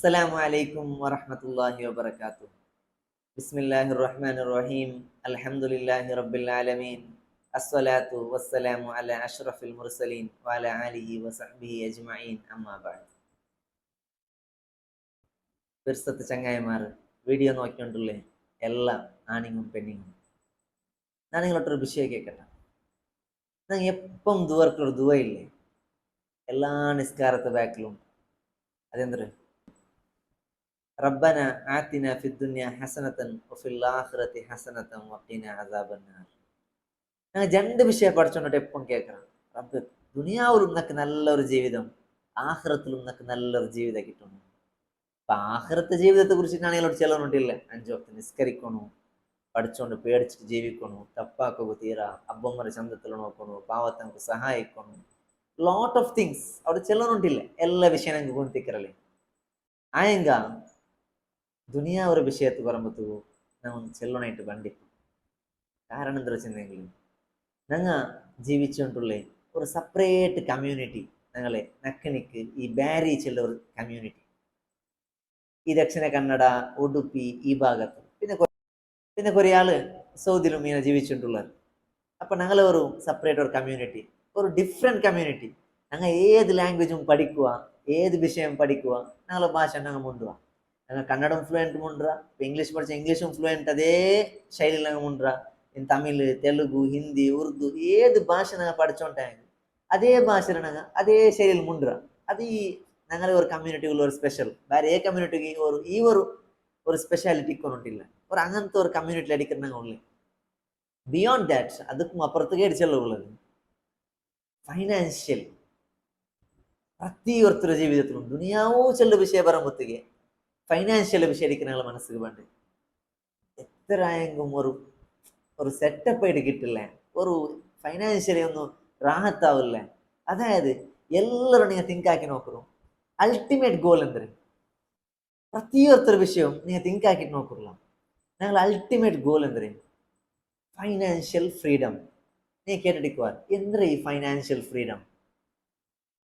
അസ്സലാമു അലൈക്കും വറഹ്മത്തുള്ളാഹി വബറകാതുഹു. ബിസ്മില്ലാഹിർ റഹ്മാനിർ റഹീം. അൽഹംദുലില്ലാഹി റബ്ബിൽ ആലമീൻ. അസ്സലാത്തു വസ്സലാമു അലാ അഷ്റഫിൽ മുർസലീൻ വഅലാ ആലിഹി വസഹ്ബിഹി അജ്മഈൻ. അമ്മാ ബഅദ്. ഫിർസത്ത് ചങ്ങായിമാർ, വീഡിയോ നോക്കിക്കൊണ്ടുള്ള എല്ലാ ആണിങ്ങും പെണ്ണിങ്ങും, ഞാൻ നിങ്ങളോട്ടൊരു വിഷയം കേൾക്കട്ടെ. ഞാൻ എപ്പം ദുവർക്കൊരു ദുവയില്ലേ, എല്ലാ നിസ്കാരത്തെ ബാക്കിലും അതെന്തൊരു റബ്ബന ആതിന ഫിദ്ദുനിയ ഹസനതൻ വഫിൽ ആഖിറതി ഹസനതൻ വഖിന അദാബന്നാർ. ഞാൻ രണ്ട് വിഷയം പഠിച്ചോണ്ടിട്ട് എപ്പം കേൾക്കണം, റബ്ബ് ദുനിയാവിലും നിനക്ക് നല്ലൊരു ജീവിതം, ആഖിറത്തിലും നിനക്ക് നല്ലൊരു ജീവിതം കിട്ടണം. അപ്പൊ ആഖിറത്തെ ജീവിതത്തെ കുറിച്ചിട്ടാണ് ഇതിലോട്ട് ചെല്ലണോട്ടില്ല. 5 വക്ത് നിസ്കരിക്കണു, പഠിച്ചോണ്ട് പേടിച്ചിട്ട് ജീവിക്കണു, തപ്പാക്കുക തീര, അബ്ബമ്മരെ ചന്തത്തിൽ നോക്കണു, പാവത്തങ്ങൾക്ക് സഹായിക്കണു, ലോട്ട് ഓഫ് തിങ്സ് അവിടെ ചെല്ലണോട്ടില്ല. എല്ലാ വിഷയം ഞങ്ങൾക്ക് കുന്തിക്കറല്ലേ ആയെങ്ക ದುನಿಯಾ ಅವರ ವಿಷಯಕ್ಕೆ ಬರಬತ್ತು ನಾವು ಚೆಲ್ಲೋಣಾയിട്ട് ಬಂದಿತ್ತು. കാരണം എന്താ വെച്ചിട്ടുണ്ടെങ്കിൽ ഞങ്ങ ജീവിച്ചുകൊണ്ടുള്ള ഒരു സെപ്പറേറ്റ് കമ്മ്യൂണിറ്റി, ഞങ്ങളെ നക്കനിക്ക് ഈ ബാരി ചെല്ല ഒരു കമ്മ്യൂണിറ്റി, ഈ ദക്ഷിണ കന്നഡ, ഉടുപ്പി ഈ ഭാഗത്ത്, പിന്നെ കുറേ ആള് സൗദിയിലും ഇങ്ങനെ ജീവിച്ചിട്ടുള്ളത്. അപ്പൊ ഞങ്ങളെ ഒരു സെപ്പറേറ്റ് ഒരു കമ്മ്യൂണിറ്റി, ഒരു ഡിഫറെന്റ് കമ്മ്യൂണിറ്റി. ഞങ്ങൾ ഏത് ലാംഗ്വേജും പഠിക്കുക, ഏത് വിഷയം പഠിക്കുക, ഞങ്ങളെ ഭാഷ ഞങ്ങൾ മുണ്ടുക. ഞങ്ങൾ കന്നഡം ഫ്ലുവെൻറ്റ് മുണ്ടുക, ഇപ്പം ഇംഗ്ലീഷ് പഠിച്ച ഇംഗ്ലീഷും ഫ്ലുവെൻറ്റ് അതേ ശൈലിയിൽ ഞങ്ങൾ മുണ്ടുക. തമിഴ്, തെലുഗു, ഹിന്ദി, ഉറുദു ഏത് ഭാഷ ഞങ്ങൾ പഠിച്ചോണ്ടായെങ്കിൽ അതേ ഭാഷയിൽ ഞങ്ങൾ അതേ ശൈലിയിൽ മുണ്ടുക. അത് ഈ ഞങ്ങളെ ഒരു കമ്മ്യൂണിറ്റിക്കുള്ള ഒരു സ്പെഷ്യൽ. വേറെ ഏ കമ്മ്യൂണിറ്റിക്ക് ഒരു സ്പെഷ്യാലിറ്റി കൊണ്ടിട്ടില്ല. ഒരു അങ്ങനത്തെ ഒരു കമ്മ്യൂണിറ്റിയിൽ അടിക്കുന്ന ഉള്ളു. ബിയോണ്ട് ദാറ്റ്, അതുക്കും അപ്പുറത്തേക്ക് അടിച്ചുള്ള ഉള്ളത് ഫൈനാൻഷ്യൽ. ಪ್ರತಿ ಒರ್ತರ ജീവിതത്തിലും ദുനിയാവോ ചെല്ല വിഷയം പറയുമ്പോഴത്തേക്ക് ഫൈനാൻഷ്യൽ വിഷയം അടിക്കുന്ന മനസ്സിൽ വേണ്ട. എത്ര ആയെങ്കിലും ഒരു സെറ്റപ്പ് ആയിട്ട് കിട്ടില്ല, ഒരു ഫൈനാൻഷ്യലി ഒന്നും റാഹത്താവില്ല. അതായത് എല്ലാവരും നിങ്ങൾ തിങ്ക് ആക്കി നോക്കുന്നു, അൾട്ടിമേറ്റ് ഗോൾ എന്തൊരു ಪ್ರತಿಯೊತ್ತರ ವಿಷಯവും നിങ്ങൾ തിങ്ക് ആക്കിയിട്ട് നോക്കില്ല. ഞങ്ങൾ അൾട്ടിമേറ്റ് ഗോൾ എന്തൊരു ഫൈനാൻഷ്യൽ ഫ്രീഡം. നീ കേട്ടിരിക്കുക എന്തൊരു ഈ ഫൈനാൻഷ്യൽ ഫ്രീഡം.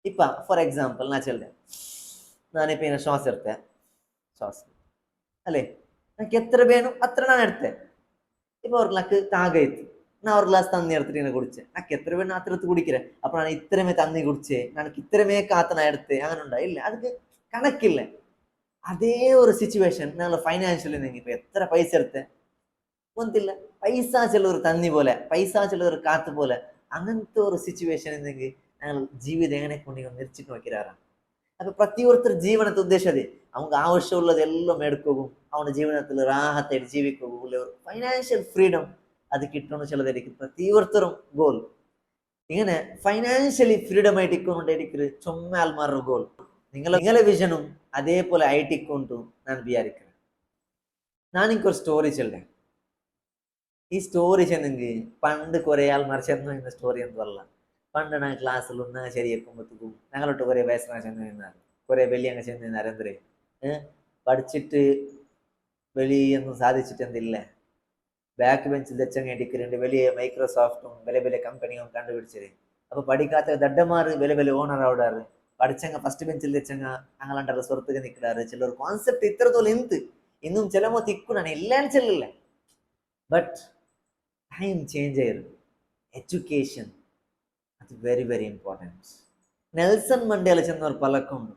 ഇപ്പൊ ഫോർ എക്സാമ്പിൾ ನಾನಿಪ್ಪ ಏನು ಶ್ವಾಸ ಇರ್ತೆ, ಶ್ವಾಸ ಅಲ್ಲೇ ನನಗೆ ಎತ್ತರ ಬೇನು ಅತ್ರ ನಾನು ಇಡ್ತೆ. ഇപ്പൊ ഒരു ഗ്ലാസ് താകയത്ത്, ഞാൻ ഒരു ഗ്ലാസ് തന്നി എടുത്തിട്ട് ഇങ്ങനെ കുടിച്ചേ, എനിക്ക് എത്ര വേണം അത്രത്ത് കുടിക്കേ. അപ്പൊ ഞാൻ ഇത്രമേ തന്നി കുടിച്ചേ, എനിക്ക് ഇത്രമേ കാത്തന എടുത്ത്, അങ്ങനെ ഉണ്ടായില്ല. അതൊക്കെ കണക്കില്ല. അതേ ഒരു സിറ്റുവേഷൻ ഞങ്ങൾ ഫൈനാൻഷ്യലി നിങ്ങൾ ഇപ്പൊ എത്ര പൈസ എടുത്തേ ഒന്നില്ല, പൈസ ചിലവർ തന്നി പോലെ, പൈസ ചിലവർ കാത്ത് പോലെ, അങ്ങനത്തെ ഒരു സിറ്റുവേഷൻ എന്തെങ്കിൽ ഞങ്ങൾ ജീവിതം എങ്ങനെ കൊണ്ട് നിറച്ചിട്ട് നോക്കിരാറാണ്. അപ്പൊ ಪ್ರತಿಯೊರ್ತರ ಜೀವನದ ಉದ್ದೇಶ ಅದೇ, ಅವನಿಗೆ ആവശ്യമുള്ളതെല്ലാം എടുക്കുകയും അവന്റെ ജീവിതത്തിൽ റാഹത്തായിട്ട് ജീവിക്കുകയും ഉള്ള ഒരു ഫൈനാൻഷ്യൽ ഫ്രീഡം അത് കിട്ടണമെന്ന് ചിലതായിരിക്കും പ്രತಿയൊരുത്തരും ഗോൾ. ഇങ്ങനെ ഫൈനാൻഷ്യലി ഫ്രീഡം ആയിട്ട് ഇക്കൊണ്ടായിരിക്കും ചുമ ആൾമാരുടെ ഗോൾ. നിങ്ങളെ വിഷനും അതേപോലെ ആയിട്ടിക്കൊണ്ടു ഞാൻ വിചാരിക്കുന്നത്. ഞാൻ എനിക്കൊരു സ്റ്റോറി ചെല്ലേ. ഈ സ്റ്റോറി ചെന്നെങ്കിൽ പണ്ട് കുറെ ആൾമാർ ചെന്ന സ്റ്റോറി എന്തുമല്ല. പണ്ട് ഞാൻ ക്ലാസ്സിൽ ഒന്ന് ശരിയാക്കുമ്പോഴത്തേക്കും ഞങ്ങളോട്ട് കുറേ വയസ്സിനാ ചെന്ന് നിന്നാർ, കുറേ വെള്ളിയങ്ങ് ചെന്ന് നിന്നാർ. എന്തേ പഠിച്ചിട്ട് വെളിയൊന്നും സാധിച്ചിട്ട് എന്തില്ല, ബാക്ക് ബെഞ്ചിൽ വെച്ചങ്ങ് എടുക്കുന്നുണ്ട്, വലിയ മൈക്രോസോഫ്റ്റും വലിയ വലിയ കമ്പനിയും കണ്ടുപിടിച്ചത്. അപ്പൊ പഠിക്കാത്ത ദഡ്ഡമാർ വലിയ വലിയ ഓണർ ആവിടാറ്, പഠിച്ചങ്ങ ഫസ്റ്റ് ബെഞ്ചിൽ വെച്ചങ്ങ ഞങ്ങളണ്ടാറ് സ്വർത്തക്ക് നിൽക്കിടാറ്. ചിലർ കോൺസെപ്റ്റ് ഇത്രത്തോളം എന്ത് ഇന്നും ചിലമോ തിക്കുനാണ് എല്ലാം ചെല്ലില്ല. ബട്ട് ടൈം ചേഞ്ച് ആയിരുന്നു. എഡ്യൂക്കേഷൻ അത് very very important. Nelson Mandela ചെന്നൊരു പലക്കുണ്ട്,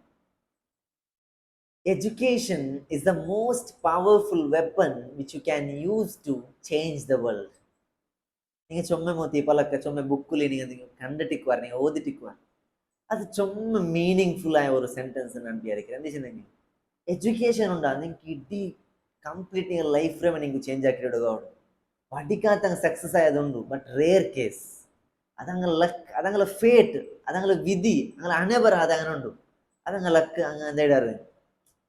education is the most powerful weapon which you can use to change the world. നിങ്ങൾ ചുമ മോത്തി പലക്ക ചുമ ബുക്കിൽ നിങ്ങൾ കണ്ടിട്ടിക്കുവാർ, നിങ്ങൾ ഓതിട്ടിക്കുവാർ. അത് ചുമ മീനിങ് ഫുൾ ആയ ഒരു സെന്റൻസ് ഞാൻ വിചാരിക്കുന്നത്. എന്താ വെച്ചിട്ടുണ്ടെങ്കിൽ എഡ്യൂക്കേഷൻ ഉണ്ടാ നിങ്ങൾക്ക് ഇടി കംപ്ലീറ്റ് നിങ്ങൾ ലൈഫ് ഫ്രെയിം നിങ്ങൾക്ക് ചേഞ്ച് ആക്കിയിടുകയാണ്. പഠിക്കാത്ത സക്സസ് ആയതുകൊണ്ട്, ബട്ട് റെയർ കേസ് അതങ്ങനെ ലക്ക്, അതങ്ങനെ ഫേറ്റ്, അതങ്ങനെ വിധി, അങ്ങനെ അനബറ അതങ്ങനെ ഉണ്ട്. അതങ്ങനെ ലക്ക് അങ്ങനെ എന്തായിടാറ്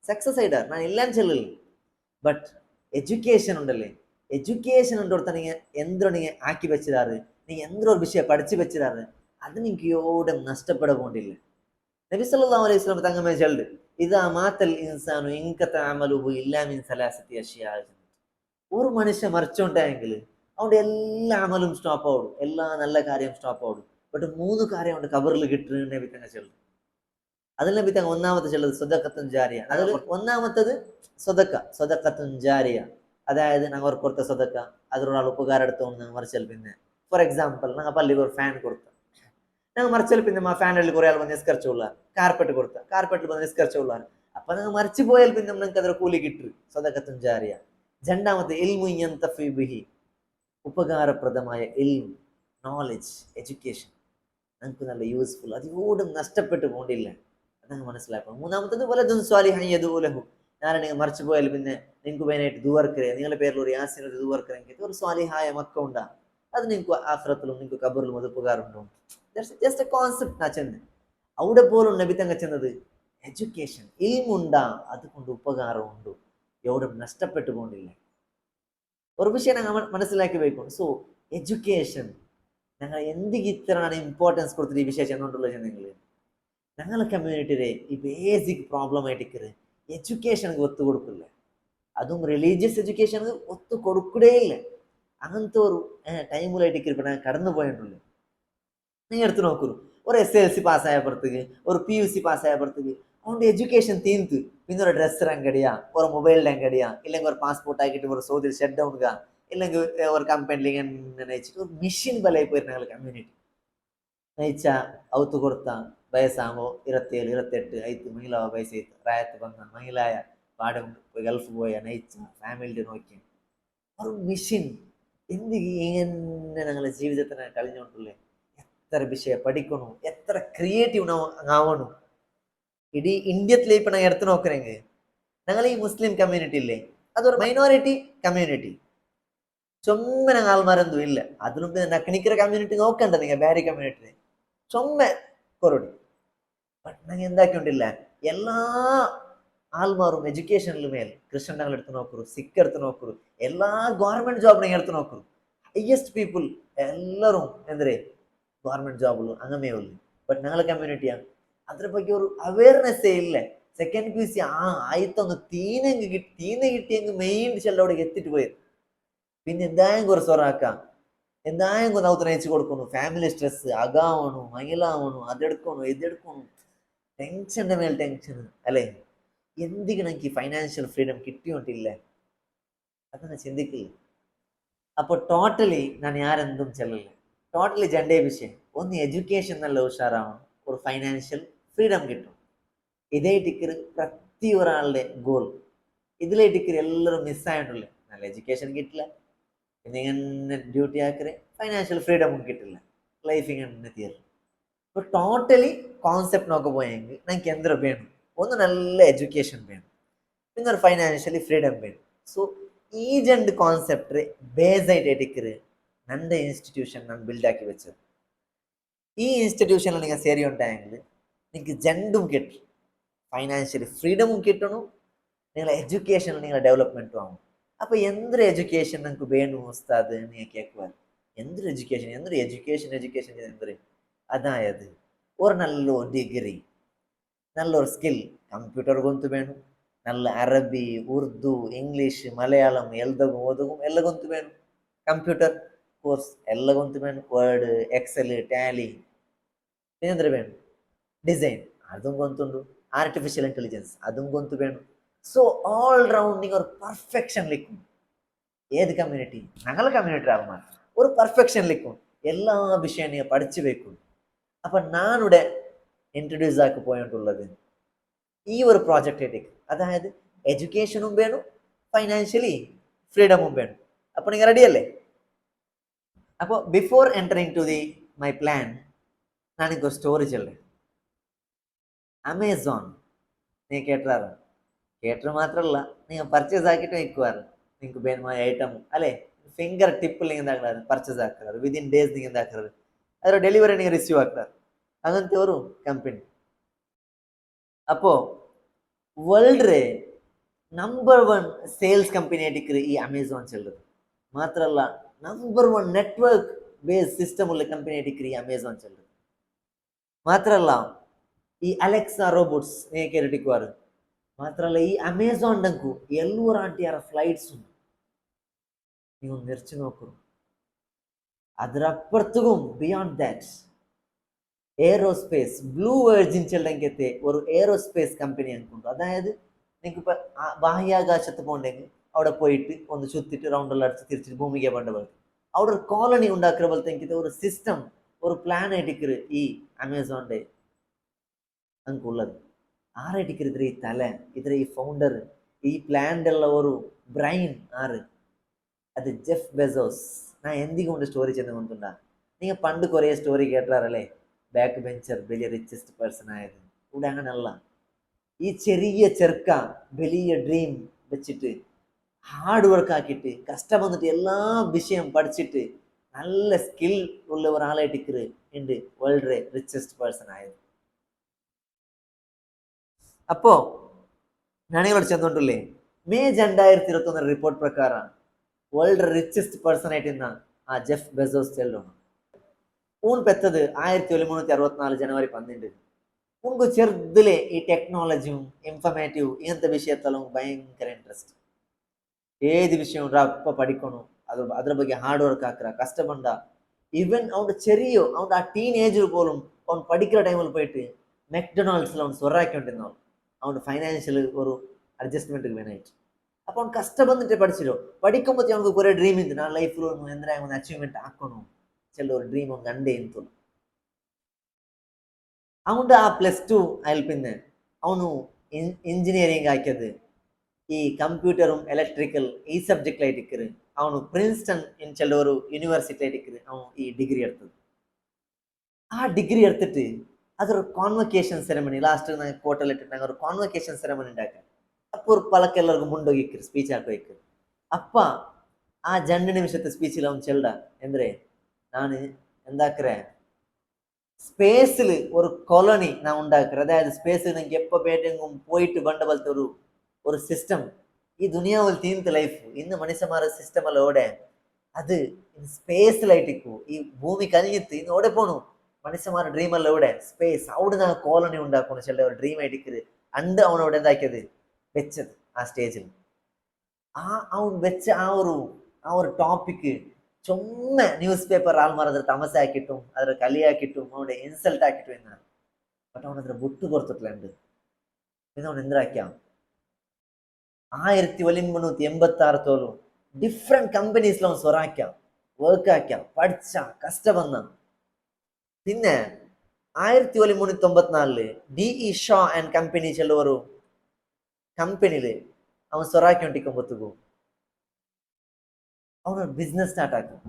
സക്സസ് ആയിടാറ്. ഞാൻ എല്ലാം ചെല്ലില്ല. ബട്ട് എഡ്യൂക്കേഷൻ ഉണ്ടല്ലേ, എഡ്യൂക്കേഷൻ ഉണ്ടോടത്ത നിങ്ങൾ എന്തോ നിങ്ങൾ ആക്കി വെച്ചതാറ്, നിങ്ങൾ എന്തോ ഒരു വിഷയം പഠിച്ചു വെച്ചതാറ്, അത് നിങ്ങൾക്ക് യോടെ നഷ്ടപ്പെടാൻ പോണ്ടില്ല. നബി സല്ലല്ലാഹു അലൈഹി വസല്ലം തങ്ങമേ ചെല്ല് ഇദാ മാതൽ ഇൻസാനു ഇൻകത അമലുഹു ഇല്ലാ മിൻ സലാസതി അഷ്യാ. ഒരു മനുഷ്യൻ മരിച്ചോണ്ടായെങ്കിൽ അവന്റെ എല്ലാ അമലും സ്റ്റോപ്പ് ആവും, എല്ലാ നല്ല കാര്യം സ്റ്റോപ്പ് ആവും. ബട്ട് 3 കാര്യം അവന്റെ കബറിൽ കിട്ടുന്ന നബി തന്നെ ചെല്ലും. അതിൽ നബി തങ്ങൾ ഒന്നാമത്തെ ചൊല്ലത് സ്വതക്കത്തുൻ ജാരിയ. അതിൽ ഒന്നാമത്തത് സ്വതക്കത്തുൻ ജാരിയ, അതായത് ഞങ്ങൾ ഒരു കൊടുത്ത സ്വതക്ക അതിലൊരാൾ ഉപകാരം എടുത്തോണ്ട് മറിച്ചാൽ പിന്നെ ഫോർ എക്സാമ്പിൾ ഞങ്ങൾ പള്ളിക്ക് ഒരു ഫാൻ കൊടുത്ത ഞങ്ങൾ മറിച്ചാൽ പിന്നെ ആ ഫാനിൽ കുറെ ആൾ വന്ന് നിസ്കരിച്ചുള്ള കാർപ്പറ്റ് കൊടുത്ത കാർപ്പറ്റിൽ വന്ന് നിസ്കരിച്ചുള്ള അപ്പൊ നിങ്ങൾ മറിച്ചു പോയാൽ പിന്നെ നിങ്ങൾക്ക് അതിൽ കൂലി കിട്ടും. സ്വതക്കത്തുൻ ജാരിയ. രണ്ടാമത്തെ ഇൽമു യന്തഫി ബിഹി, ഉപകാരപ്രദമായ ഇൽമു, നോളജ്, എഡ്യൂക്കേഷൻ നമുക്ക് നല്ല യൂസ്ഫുൾ, അതിലൂടെ നഷ്ടപ്പെട്ടു പോകണ്ടില്ല, അതങ്ങ് മനസ്സിലാക്കണം. മൂന്നാമത്തത് വലതും സ്വാലിഹൻ യദൂലഹു, ഞാൻ നിങ്ങൾ മറിച്ചു പോയാൽ പിന്നെ നിങ്ങൾക്ക് വേനായിട്ട് ദുവർക്കരെ നിങ്ങളുടെ പേരിൽ ഒരു യാസിൻ ഒരു ദുവർക്കരെങ്കിൽ ഒരു സ്വാലിഹായ മക്ക ഉണ്ടാ, അത് നിങ്ങൾക്ക് ആഖിറത്തിലും നിങ്ങൾക്ക് ഖബറിലും അത് ഉപകാരമുണ്ടോ. ജസ്റ്റ് എ കോൺസെപ്റ്റ് ചെന്ന് അവിടെ പോലും നബി തങ്ങൾ ചെന്നത് എഡ്യൂക്കേഷൻ ഇൽമുണ്ടാ അതുകൊണ്ട് ഉപകാരമുണ്ട്, എവിടെ നഷ്ടപ്പെട്ടു പോകണ്ടില്ല. ഒരു വിഷയം ഞങ്ങൾ മനസ്സിലാക്കി വയ്ക്കും. സോ എഡ്യൂക്കേഷൻ ഞങ്ങൾ എന്തിക്ക് ഇത്രയാണ് ഇമ്പോർട്ടൻസ് കൊടുത്തിട്ട് ഈ വിഷയം ചെന്നുകൊണ്ടുള്ളത് നിങ്ങൾ ഞങ്ങളുടെ കമ്മ്യൂണിറ്റിയിലെ ഈ ബേസിക് പ്രോബ്ലമായിട്ടിക്കറ് എഡ്യൂക്കേഷനക്ക് ഒത്തു കൊടുക്കില്ല, അതും റിലീജിയസ് എഡ്യൂക്കേഷന് ഒത്തു കൊടുക്കടേ ഇല്ല. അങ്ങനത്തെ ഒരു ടൈമിലായിട്ട് ഇപ്പം ഞാൻ കടന്നു പോയിട്ടുള്ളൂ. നിങ്ങൾ എടുത്ത് നോക്കൂ, ഒരു SLC പാസ്സായപ്പോഴത്തേക്ക് ഒരു PUC പാസ്സായപ്പോഴത്തേക്ക് അതുകൊണ്ട് എഡ്യൂക്കേഷൻ തീർത്ത് പിന്നെ ഒരു ഡ്രസ്സർ അങ്കടിയാ ഒരു മൊബൈലിൻ്റെ അങ്കടിയാ ഇല്ലെങ്കിൽ ഒരു പാസ്പോർട്ട് ആക്കിയിട്ട് ഒരു സൗദിയിൽ ഷട്ട് ഡൗൺ ഇല്ലെങ്കിൽ ഒരു കമ്പനിയിൽ ഇങ്ങനെ നയിച്ചിട്ട് ഒരു മെഷീൻ ബലായി പോയിരുന്നു ഞങ്ങൾ കമ്മ്യൂണിറ്റി നയിച്ച ഔത്ത് കൊടുത്ത വയസ്സാകുമ്പോൾ 27, 28 ആയിട്ട് മഹിളാവ വയസ്സ് പ്രായത്ത് വന്ന മഹിളായ പാടും ഗൾഫ് പോയ നയിച്ച ഫാമിലിൻ്റെ നോക്കിയ ഒരു മെഷീൻ എന്തിങ്ങനെ ഞങ്ങളുടെ ജീവിതത്തിനെ കളിഞ്ഞോണ്ടുള്ളേ. എത്ര വിഷയം പഠിക്കണു, എത്ര ക്രിയേറ്റീവ് ആവണു. ഇടീ ഇന്ത്യത്തിലെ ഇപ്പം ഞാൻ എടുത്ത് നോക്കണെങ്കിൽ ഞങ്ങൾ ഈ മുസ്ലിം കമ്മ്യൂണിറ്റി ഇല്ലേ അതൊരു മൈനോറിറ്റി കമ്മ്യൂണിറ്റി, ചൊമ്മന ആൾമാരൊന്നും ഇല്ല. അതിലും പിന്നെ നക്കണിക്കര കമ്മ്യൂണിറ്റി നോക്കണ്ട നിങ്ങൾ ബാരി കമ്മ്യൂണിറ്റി ചൊമ്മ കൊറോടി. ബട്ട് ഞങ്ങൾ എന്താക്കിണ്ടില്ല എല്ലാ ആൾമാരും എഡ്യൂക്കേഷനിൽ മേൽ ക്രിസ്ത്യൻ ഞങ്ങൾ എടുത്ത് നോക്കൂ, സിഖ് എടുത്ത് നോക്കൂ, എല്ലാ ഗവൺമെന്റ് ജോബ് നിങ്ങൾ എടുത്ത് നോക്കൂ, ഹയസ്റ്റ് പീപ്പിൾ എല്ലാവരും എന്തേ ഗവൺമെന്റ് ജോബുള്ളൂ അങ്ങനെ ഉള്ളു. ബട്ട് ഞങ്ങളെ കമ്മ്യൂണിറ്റിയാണ് അದ್ರ ಬಗ್ಗೆ ഒരു അവയർനെസ്സേ ഇല്ല. സെക്കൻഡ് PUC ആയിത്തൊന്ന് തീന കിട്ടിയെങ്കിൽ മെയിൻ ചെല്ലവിടെ എത്തിയിട്ട് പോയത് പിന്നെ എന്തായാലും കുറച്ച് സ്വറാക്കാം എന്തായാലും കൊന്ന് അവത്ത് നയിച്ചു കൊടുക്കുന്നു. ഫാമിലി സ്ട്രെസ് അകാവണു മയിലാവണു അതെടുക്കണു ഇതെടുക്കണു ടെൻഷൻ്റെ മേൽ ടെൻഷൻ അല്ലേ. എന്തിനാണ് എനിക്ക് ഫൈനാൻഷ്യൽ ഫ്രീഡം കിട്ടിയോണ്ടില്ല അതൊന്ന് ചിന്തിക്കില്ല. അപ്പോൾ ടോട്ടലി ഞാൻ ആരെന്തും ചെല്ലില്ല, ടോട്ടലി രണ്ടേ വിഷയം, ഒന്ന് എഡ്യൂക്കേഷൻ നല്ല ഉഷാറാവണം, ഒരു ഫൈനാൻഷ്യൽ ഫ്രീഡം കിട്ടും. ഇതേ ടിക്കർ പ്രതി ഒരാളുടെ ഗോൾ. ഇതിലെ ടിക്കർ എല്ലാവരും മിസ്സായിട്ടുള്ളേ, നല്ല എഡ്യൂക്കേഷൻ കിട്ടില്ല, പിന്നെ ഇങ്ങനെ ഡ്യൂട്ടി ആക്കരെ ഫൈനാൻഷ്യൽ ഫ്രീഡമും കിട്ടില്ല, ലൈഫ് ഇങ്ങനെ തീരും. ഇപ്പോൾ ടോട്ടലി കോൺസെപ്റ്റ് നോക്കി പോയെങ്കിൽ നമുക്ക് എന്തൊരു വേണം, ഒന്ന് നല്ല എഡ്യൂക്കേഷൻ വേണം, പിന്നെ ഒരു ഫൈനാൻഷ്യലി ഫ്രീഡം വേണം. സോ ഈ രണ്ട് കോൺസെപ്റ്റ് ബേസ് ആയിട്ട് ടിക്കർ ನನ್ನ ഇൻസ്റ്റിറ്റ്യൂഷൻ ನಾನು ബിൽഡ് ആക്കി വെച്ചത്. ഈ ഇൻസ്റ്റിറ്റ്യൂഷനിൽ നിങ്ങൾ ശരി ഉണ്ടായെങ്കിൽ നിങ്ങൾക്ക് രണ്ടും കിട്ടും, ഫൈനാൻഷ്യലി ഫ്രീഡമും കിട്ടണം, നിങ്ങളെ എഡ്യൂക്കേഷനിൽ നിങ്ങളെ ഡെവലപ്മെൻറ്റും ആവും. അപ്പോൾ എന്തൊരു എഡ്യൂക്കേഷൻ നിങ്ങൾക്ക് വേണം ഉസ്താദ് നിങ്ങൾ കേൾക്കുവാൻ, എന്തൊരു എഡ്യൂക്കേഷൻ എന്തൊരു അതായത് ഒരു നല്ലൊരു ഡിഗ്രി, നല്ലൊരു സ്കിൽ, ಕಂಪ್ಯೂಟರ್ ಗೊಂತು ಬೇಣು, നല്ല അറബി ഉറുദു ಇಂಗ್ಲೀಷ್ ಮಲಯಾಳಂ ಎಲ್ದಗೂ ಓದಗೂ ಎಲ್ಲ ಗೊಂತು ಬೇಣು, ಕಂಪ್ಯೂಟರ್ ಕೋರ್ಸ್ ಎಲ್ಲ ಗೊಂತು ಬೇಣು, ವರ್ಡ್ ಎಕ್ಸೆಲ್ ಟ್ಯಾಲಿ ಏನಂದ್ರೆ ಬೇಣು, ಡಿಸೈನ್ അതും ಗೊಂತುಂಡು, ಆರ್ಟಿಫಿಷಿಯಲ್ ಇಂಟೆಲಿಜೆನ್ಸ್ അതും ಗೊಂತು ಬೇಣು. സോ ഓൾ റൗണ്ടിങ് ഒരു പെർഫെക്ഷൻ ലിക്കും. ഏത് കമ്മ്യൂണിറ്റി ഞങ്ങളുടെ കമ്മ്യൂണിറ്റി ആകുമ്പോൾ ഒരു പെർഫെക്ഷൻ ലിക്കും, എല്ലാ വിഷയം നിങ്ങൾ പഠിച്ചു വെക്കും. അപ്പം ഞാനിവിടെ ഇൻട്രൊഡ്യൂസ് ആക്കി പോയിട്ടുള്ളത് ഈ ഒരു പ്രോജക്റ്റിലേക്ക്, അതായത് എഡ്യൂക്കേഷനും വേണം ഫൈനാൻഷ്യലി ഫ്രീഡമും വേണം. അപ്പോൾ നിങ്ങൾ റെഡിയല്ലേ? അപ്പോൾ before entering to my plan ഞാനിക്കൊരു സ്റ്റോറി ചൊല്ലേ. അമേസോൺ നിങ്ങൾ കേട്ടാറ്, കേട്ടത് മാത്രമല്ല നിങ്ങൾ പർച്ചേസ് ആക്കിയിട്ട് വയ്ക്കുവാറ്, നിങ്ങൾക്ക് വേണമായ ഐറ്റം അല്ലേ ഫിംഗർ ടിപ്പിൽ നിങ്ങൾ എന്താക്കാറ് പർച്ചേസ് ആക്കാറ്, വിതിൻ ഡേയ്സ് നിങ്ങൾ എന്താക്കാറ് ಅದರ ಡೆಲಿವರಿ ನೀವು ರಿಸೀವ್ ಆಗ್ತಾರೆ, അങ്ങനത്തെ ഒരു ಕಂಪನಿ. അപ്പോൾ വേൾഡ് ನಂಬರ್ 1 ಸೇಲ್ಸ್ ಕಂಪನಿ ಆಟಿಕ್ರಿ ಈ ಅಮೆಝಾನ್ ಚೆಲ್ಲದು. മാത്രമല്ല ನಂಬರ್ 1 ನೆಟ್ವರ್ಕ್ ಬೇಸ್ ಸಿಸ್ಟಮ್ ಉಳ್ಳ ಕಂಪನಿ ಆಟಿಕ್ರಿ ಈ ಅಮೆಝಾನ್ ಚೆಲ್ಲದು. മാത്രമല്ല ഈ അലക്സ റോബോട്ട്സ് കേട്ടിക്കുവാറ്. മാത്രമല്ല ഈ അമേസോണിനു എല്ലൂറാണ്ടിയാറ ഫ്ലൈറ്റ്സ് ഉണ്ട്, ನೀವು ನಿರ್ಚು ನೋಕರು. ಅದರಪ್ಪುറത്തും beyond that aerospace Blue Virgin ചെല്ലങ്കത്തെ ഒരു ഏറോസ്പേസ് കമ്പനി അനുకుంటు. അതായത് നിങ്ങൾക്ക് ഇപ്പം ബാഹ്യാകാശത്ത് പോകണ്ടെങ്കിൽ അവിടെ പോയിട്ട് ഒന്ന് ചുറ്റിട്ട് റൗണ്ടെല്ലാം അടിച്ച് തിരിച്ചിട്ട് ഭൂമിക്ക് വേണ്ട പോലെ അവിടെ ഒരു കോളനി ഉണ്ടാക്കുന്ന പോലത്തെ എനിക്ക് ഒരു സിസ്റ്റം ഒരു പ്ലാൻ ആയിട്ട് ഈ അമേസോണിൻ്റെ നമുക്കുള്ളത്. ആരായിട്ട് ഇത്ര ഈ തല ഇത്ര ഈ ഫൗണ്ടർ ഈ പ്ലാൻ്റെ ഉള്ള ഒരു ബ്രെയിൻ ആറ് അത് ജെഫ് ബെസോസ്. ഞാൻ എന്തികൊണ്ട് സ്റ്റോറി ചെന്നുകൊണ്ടുണ്ടാ നിങ്ങൾ പണ്ട് കുറേ സ്റ്റോറി കേട്ടാറല്ലേ ബാക്ക് ബെഞ്ചർ വലിയ റിച്ചസ്റ്റ് പേഴ്സൺ ആയത്. ഇവിടെ അങ്ങനെയല്ല. ഈ ചെറിയ ചെറുക്ക വലിയ ഡ്രീം വെച്ചിട്ട് ഹാർഡ് വർക്ക് ആക്കിയിട്ട് കഷ്ടം വന്നിട്ട് എല്ലാ വിഷയം പഠിച്ചിട്ട് നല്ല സ്കിൽ ഉള്ള ഒരാളായിട്ട് ഉണ്ട് വേൾഡ് റിച്ചസ്റ്റ് പേഴ്സൺ ആയത്. അപ്പോ ഞാനിവിടെ ചെന്നോണ്ടല്ലേ മെയ് 2021 റിപ്പോർട്ട് പ്രകാരം വേൾഡ് റിച്ചസ്റ്റ് പേഴ്സൺ ആയിട്ട് ഇന്ന ആ ജെഫ് ബെസോസ് ചെല്ലും. ഊൺ പെത്തത് 1764 ജനുവരി 12. ഉनको ചെറുതിലെ ഈ ടെക്നോളജിയും ഇൻഫർമേറ്റീവ് ഇങ്ങനത്തെ വിഷയത്തെല്ലാം ഭയങ്കര ഇൻട്രസ്റ്റ്. ഏത് വിഷയവും അപ്പൊ പഠിക്കണം, അದ್ರ ಬಗ್ಗೆ ഹാർഡ് വർക്ക് ആക്കുക, കഷ്ടപ്പെടണ്ട. ഈവൻ അവൻ്റെ ചെറിയ അവൻ്റെ ആ ടീനേജിൽ പോലും അവൻ പഠിക്കുന്ന ടൈമിൽ പോയിട്ട് മെക്ഡൊണാൾഡ്സിൽ അവൻ സ്വറാക്കിക്കൊണ്ടിരുന്നു. അവൻ്റെ ഫൈനാൻഷ്യൽ ഒരു അഡ്ജസ്റ്റ്മെൻറ്റ് വേണമായിട്ട്. അപ്പോൾ അവൻ കഷ്ടപ്പെട്ടിട്ട് പഠിച്ചില്ലോ. പഠിക്കുമ്പോഴത്തേ അവനക്ക് കുറേ ഡ്രീം ഉണ്ട്. ഞാൻ ലൈഫിൽ എന്തായാലും ഒന്ന് അച്ചീവ്മെൻറ്റ് ആക്കണം ചില ഒരു ഡ്രീം അവൻ കണ്ടേ എന്ന്. ಅವನು ಆ +2 അതിൽ പിന്നെ ಅವನು ಇಂಜಿನಿಯರಿಂಗ್ ആക്കിയത് ഈ കമ്പ്യൂട്ടറും ഇലക്ട്രിക്കൽ ഈ സബ്ജക്റ്റിലായിട്ട് അവನು പ്രിൻസ്റ്റൺ ചെല്ല ഒരു യൂണിവേഴ്സിറ്റിയിലായിട്ട് അവൻ ഈ ഡിഗ്രി എടുത്തത്. ആ ഡിഗ്രി എടുത്തിട്ട് അതൊരു കോൺവക്കേഷൻ സെറമണി ലാസ്റ്റ് കോട്ടലിട്ടിട്ട് ഒരു കോൺവക്കേഷൻ സെറമണി ഉണ്ടാക്കുക. അപ്പോൾ ഒരു പലക്ക് എല്ലാവർക്കും മുണ്ടോಗಿಕ್ಕರು സ്പീച്ച് ആക്കി അപ്പ ആ 2 നിമിഷത്തെ സ്പീച്ചിൽ അവൻ ചെല്ലട എന്ದ್ರೆ ನಾನು എന്താക്കറേ സ്പേസിൽ ഒരു കോളനി ഞാൻ ഉണ്ടാക്കുന്നത്. അതായത് സ്പേസിൽ നിങ്ങൾക്ക് എപ്പോൾ വേണ്ടെങ്കിലും പോയിട്ട് വേണ്ട പോലത്തെ ഒരു സിസ്റ്റം ഈ ദുനിയാവിൽ തീർത്ത ലൈഫ് ഇന്ന് മനുഷ്യന്മാരുടെ സിസ്റ്റം അല്ല ഓടെ അത് സ്പേസിലായിട്ടിക്കൂ. ഈ ഭൂമി കഴിഞ്ഞിട്ട് ഇന്ന് ഓടെ പോണു മനുഷ്യന്മാരുടെ ഡ്രീം അല്ല ഇവിടെ സ്പേസ്. അവിടെ ഞാൻ കോളനി ഉണ്ടാക്കണം ചില ഒരു ഡ്രീം ആയിട്ടിക്കത് അണ്ട് അവനോട് എന്താക്കിയത് വെച്ചത് ആ സ്റ്റേജിൽ. അവൻ വെച്ച ആ ഒരു ടോപ്പിക്ക് ചുമ്മാ ന്യൂസ് പേപ്പർ ആൾമാർ അದ್ರ തമസ ആക്കിയിട്ടും അದ್ರ കളിയാക്കിയിട്ടും അവന്റെ ഇൻസൾട്ട് ആക്കിയിട്ടും എന്നാണ്. ബട്ട് അവൻ അದ್ರ ബുട്ട് പുറത്തിട്ടുണ്ട്. പിന്നെ അവൻ എന്തിനാക്കിയ 1986 തോലും ഡിഫറെന്റ് കമ്പനീസിൽ അവൻ സ്വറാക്ക വർക്ക് ആക്കിയ പഠിച്ച കഷ്ടവന്ന. പിന്നെ 1994 DE ഷോ ആൻഡ് കമ്പനി ചെല്ല ഒരു കമ്പനിയില് അവൻ സ്വറാക്കിക്കൊണ്ടിരിക്കുമ്പോഴത്തേക്കും അവനൊരു ബിസിനസ് സ്റ്റാർട്ട് ആക്കും.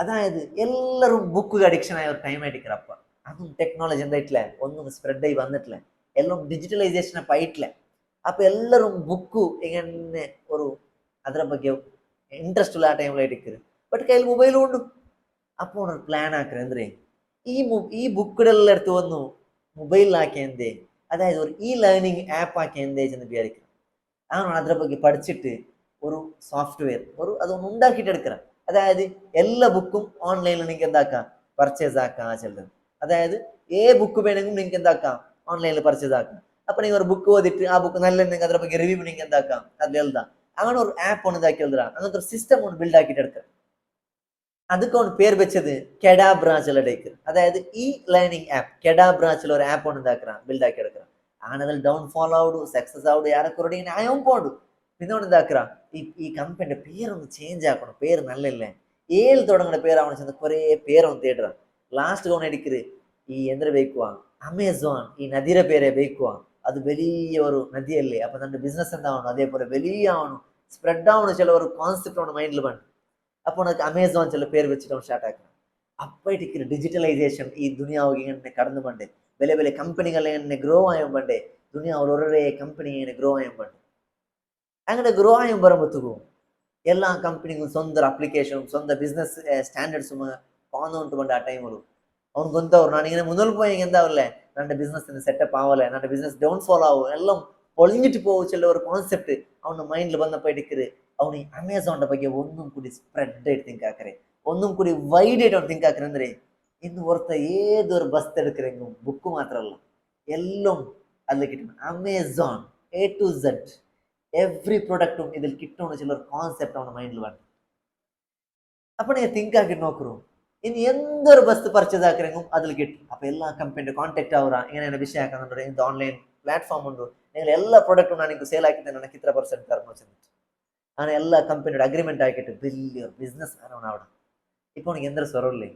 അതായത് എല്ലാവരും ബുക്ക് അഡിക്ഷൻ ആയ ഒരു ടൈം ആയിട്ടിരിക്കണം. അപ്പം അതും ടെക്നോളജി എന്തായിട്ടില്ല ഒന്നും സ്പ്രെഡ് ആയി വന്നിട്ടില്ല, എല്ലാം ഡിജിറ്റലൈസേഷൻ അപ്പം ആയിട്ടില്ല. അപ്പം എല്ലാവരും ബുക്ക് ഇങ്ങനെ ഒരു ಅದರ ಬಗ್ಗೆ ಇಂಟ್ರೆಸ್ಟ್ ಉള്ള ಆ ಟೈಮ್ಲಾയിട്ടിരിക്കുന്നത്. ಬಟ್ ಕೈಲಿ ಮೊಬೈಲು ಉಂಡು. അപ്പോൾ ഒരു പ്ലാൻ ആക്കുക എന്തിനെ ഈ ബുക്കുകളെല്ലാം എടുത്ത് വന്നു മൊബൈലിലാക്കിയെന്തേ, അതായത് ഒരു ലേണിംഗ് ആപ്പ് ആക്കിയെന്തേ ചെന്ന് വിചാരിക്കണം. ആണ് അതിനെ ಬಗ್ಗೆ പഠിച്ചിട്ട് ഒരു സോഫ്റ്റ്വെയർ അതൊന്ന് ഉണ്ടാക്കിയിട്ട് എടുക്കണം. അതായത് എല്ലാ ബുക്കും ഓൺലൈനിൽ നിങ്ങൾക്ക് എന്താക്കാം പർച്ചേസ് ആക്കാം ചെല്ലുന്നത്. അതായത് ബുക്ക് വേണമെങ്കിലും നിങ്ങൾക്ക് എന്താക്കാം ഓൺലൈനിൽ പർച്ചേസ് ആക്കാം. അപ്പൊ നിങ്ങൾ ഒരു ബുക്ക് ഓതിട്ട് ആ ബുക്ക് നല്ല അതിനെ ಬಗ್ಗೆ റിവ്യൂ നിങ്ങൾക്ക് എന്താക്കാം അതിൽ എഴുതാം. അങ്ങനെ ഒരു ആപ്പ് ഒന്ന് ഇതാക്കി എഴുതാം. അങ്ങനത്തെ ഒരു സിസ്റ്റം ഒന്ന് ബിൽഡ് ആക്കിയിട്ട് എടുക്കാം. அதுக்கு அவன் பேர் வச்சது கெடாபிராச்சில் எடுக்கிறது. அதாவது லேர்னிங் ஆப் கெடாபிராச்சில் ஒரு ஆப் ஒன்று இதாக்குறான் பில்ட் ஆக்கி எடுக்கிறான். ஆனால் டவுன்ஃபால் ஆகுது சக்ஸஸ் ஆகுது யாரொரு நியாயம் போடு இன்னொன்று இதாக்குறான். ഈ കമ്പനിയുടെ പേരൊന്ന് ചേഞ്ച് ആക്കണം, പേര് നല്ല ഇല്ലേ തുടങ്ങുന്ന പേര് അവനെ ചെന്ന് കുറേ പേരൊന്ന് തേടുறான். ലാസ്റ്റ് അവൻ എടുക്കരുത് ഈ എന്തിനു ബേക്കുവാ അമേസോൺ ഈ നദിയുടെ പേരെ ബേക്കുവാ. അത് വലിയ ഒരു നദിയല്ലേ, അപ്പൊ നമ്മുടെ ബിസിനസ് എന്താവണം അതേപോലെ വലിയ ആവണം സ്പ്രെഡ് ആവണം ചില ഒരു കോൺസെപ്റ്റ് ആണ് മൈൻഡിൽ വേണം. അപ്പോൾ ഉനക്ക് അമേസോൺ ചില പേര് വെച്ചിട്ട് സ്റ്റാർട്ട് ആക്കണം. അപ്പോഴേക്ക് ഡിജിറ്റലൈസേഷൻ ഈ ദുനിയാവ് ഇങ്ങനെ കടന്നു പണ്ടേ വലിയ വലിയ കമ്പനികൾ എന്നെ ഗ്രോ ആയും പണ്ടേ ദുനിയാവിൽ ഒരേ കമ്പനി ഇങ്ങനെ ഗ്രോ ആയും പണ്ട്. അങ്ങനെ ഗ്രോ ആയും വരുമ്പോഴത്തേക്കും എല്ലാ കമ്പനിക്കും സ്വന്തം അപ്ലിക്കേഷനും സ്വന്തം ബിസിനസ് സ്റ്റാൻഡേർഡ്സും പോന്നുകൊണ്ട് പണ്ട് ആ ടൈമുള്ളൂ. അവൻ ഗൊന്തവർ നാനിങ്ങനെ മുന്നോട്ട് പോയി എന്താവില്ലേ നമ്മുടെ ബിസിനസ്സിന് സെറ്റപ്പ് ആവല്ലേ, നമ്മുടെ ബിസിനസ് ഡൗൺ ഫോൾ ആവും എല്ലാം പൊളിഞ്ഞിട്ട് പോകും ചില ഒരു കോൺസെപ്റ്റ് അവൻ്റെ മൈൻഡിൽ വന്നപ്പോൾ എടുക്കരുത്. ಅವನು ಅಮೆಝಾನ್ ಬಗ್ಗೆ ഒന്നും കൂടി സ്പ്രെഡ് ആയിട്ട് തിങ്ക് ആക്കറേ, ഒന്നും കൂടി വൈഡ് ആയിട്ട് ಅವ್ನು തിങ്ക് ആക്കറേ. ಅಂದ್ರೆ ഇന്ന് ഓർത്ത ഏതൊരു ബസ് എടുക്കರೆಂಗು ബുക്ക് മാത്രമല്ല എല്ലാം അതിൽ കിട്ടണം. Amazon A to Z every പ്രൊഡക്റ്റും ഇതിൽ കിട്ടണം ചില ഒരു കോൺസെപ്റ്റ് അവನ മൈൻഡിൽ വേണം. അപ്പോൾ നീ തിങ്ക് ആക്കി നോക്കൂ ഇനി എന്തൊരു വസ്തു പർച്ചേസ് ആക്കണമെങ്കിലും അതിൽ കിട്ടും. അപ്പോൾ എല്ലാ ಕಂಪನಿಯ ಕಾಂಟ್ಯಾಕ್ಟ್ ಅವರ ഇങ്ങനെയാണ് വിഷയം ആക്കുന്നുണ്ട്. ഇത് ഓൺലൈൻ പ്ലാറ്റ്ഫോം ഉണ്ട്, നിങ്ങൾ എല്ലാ പ്രൊഡക്റ്റും ನಾನು ನಿಮಗೆ ಸೇಲ್ ಆಕಿದ್ದೆ, ನನಗೆ ಇത്ര ಪರ್ಸೆಂಟ್ ತರணும் ചെന്നിട്ട് അങ്ങനെ എല്ലാ കമ്പനിയുടെ അഗ്രിമെന്റ് ആക്കിയിട്ട് വലിയ ബിസിനസ് ആണ് അവിടെ. ഇപ്പോൾ എനിക്ക് എന്തൊരു സ്വരമില്ലേ,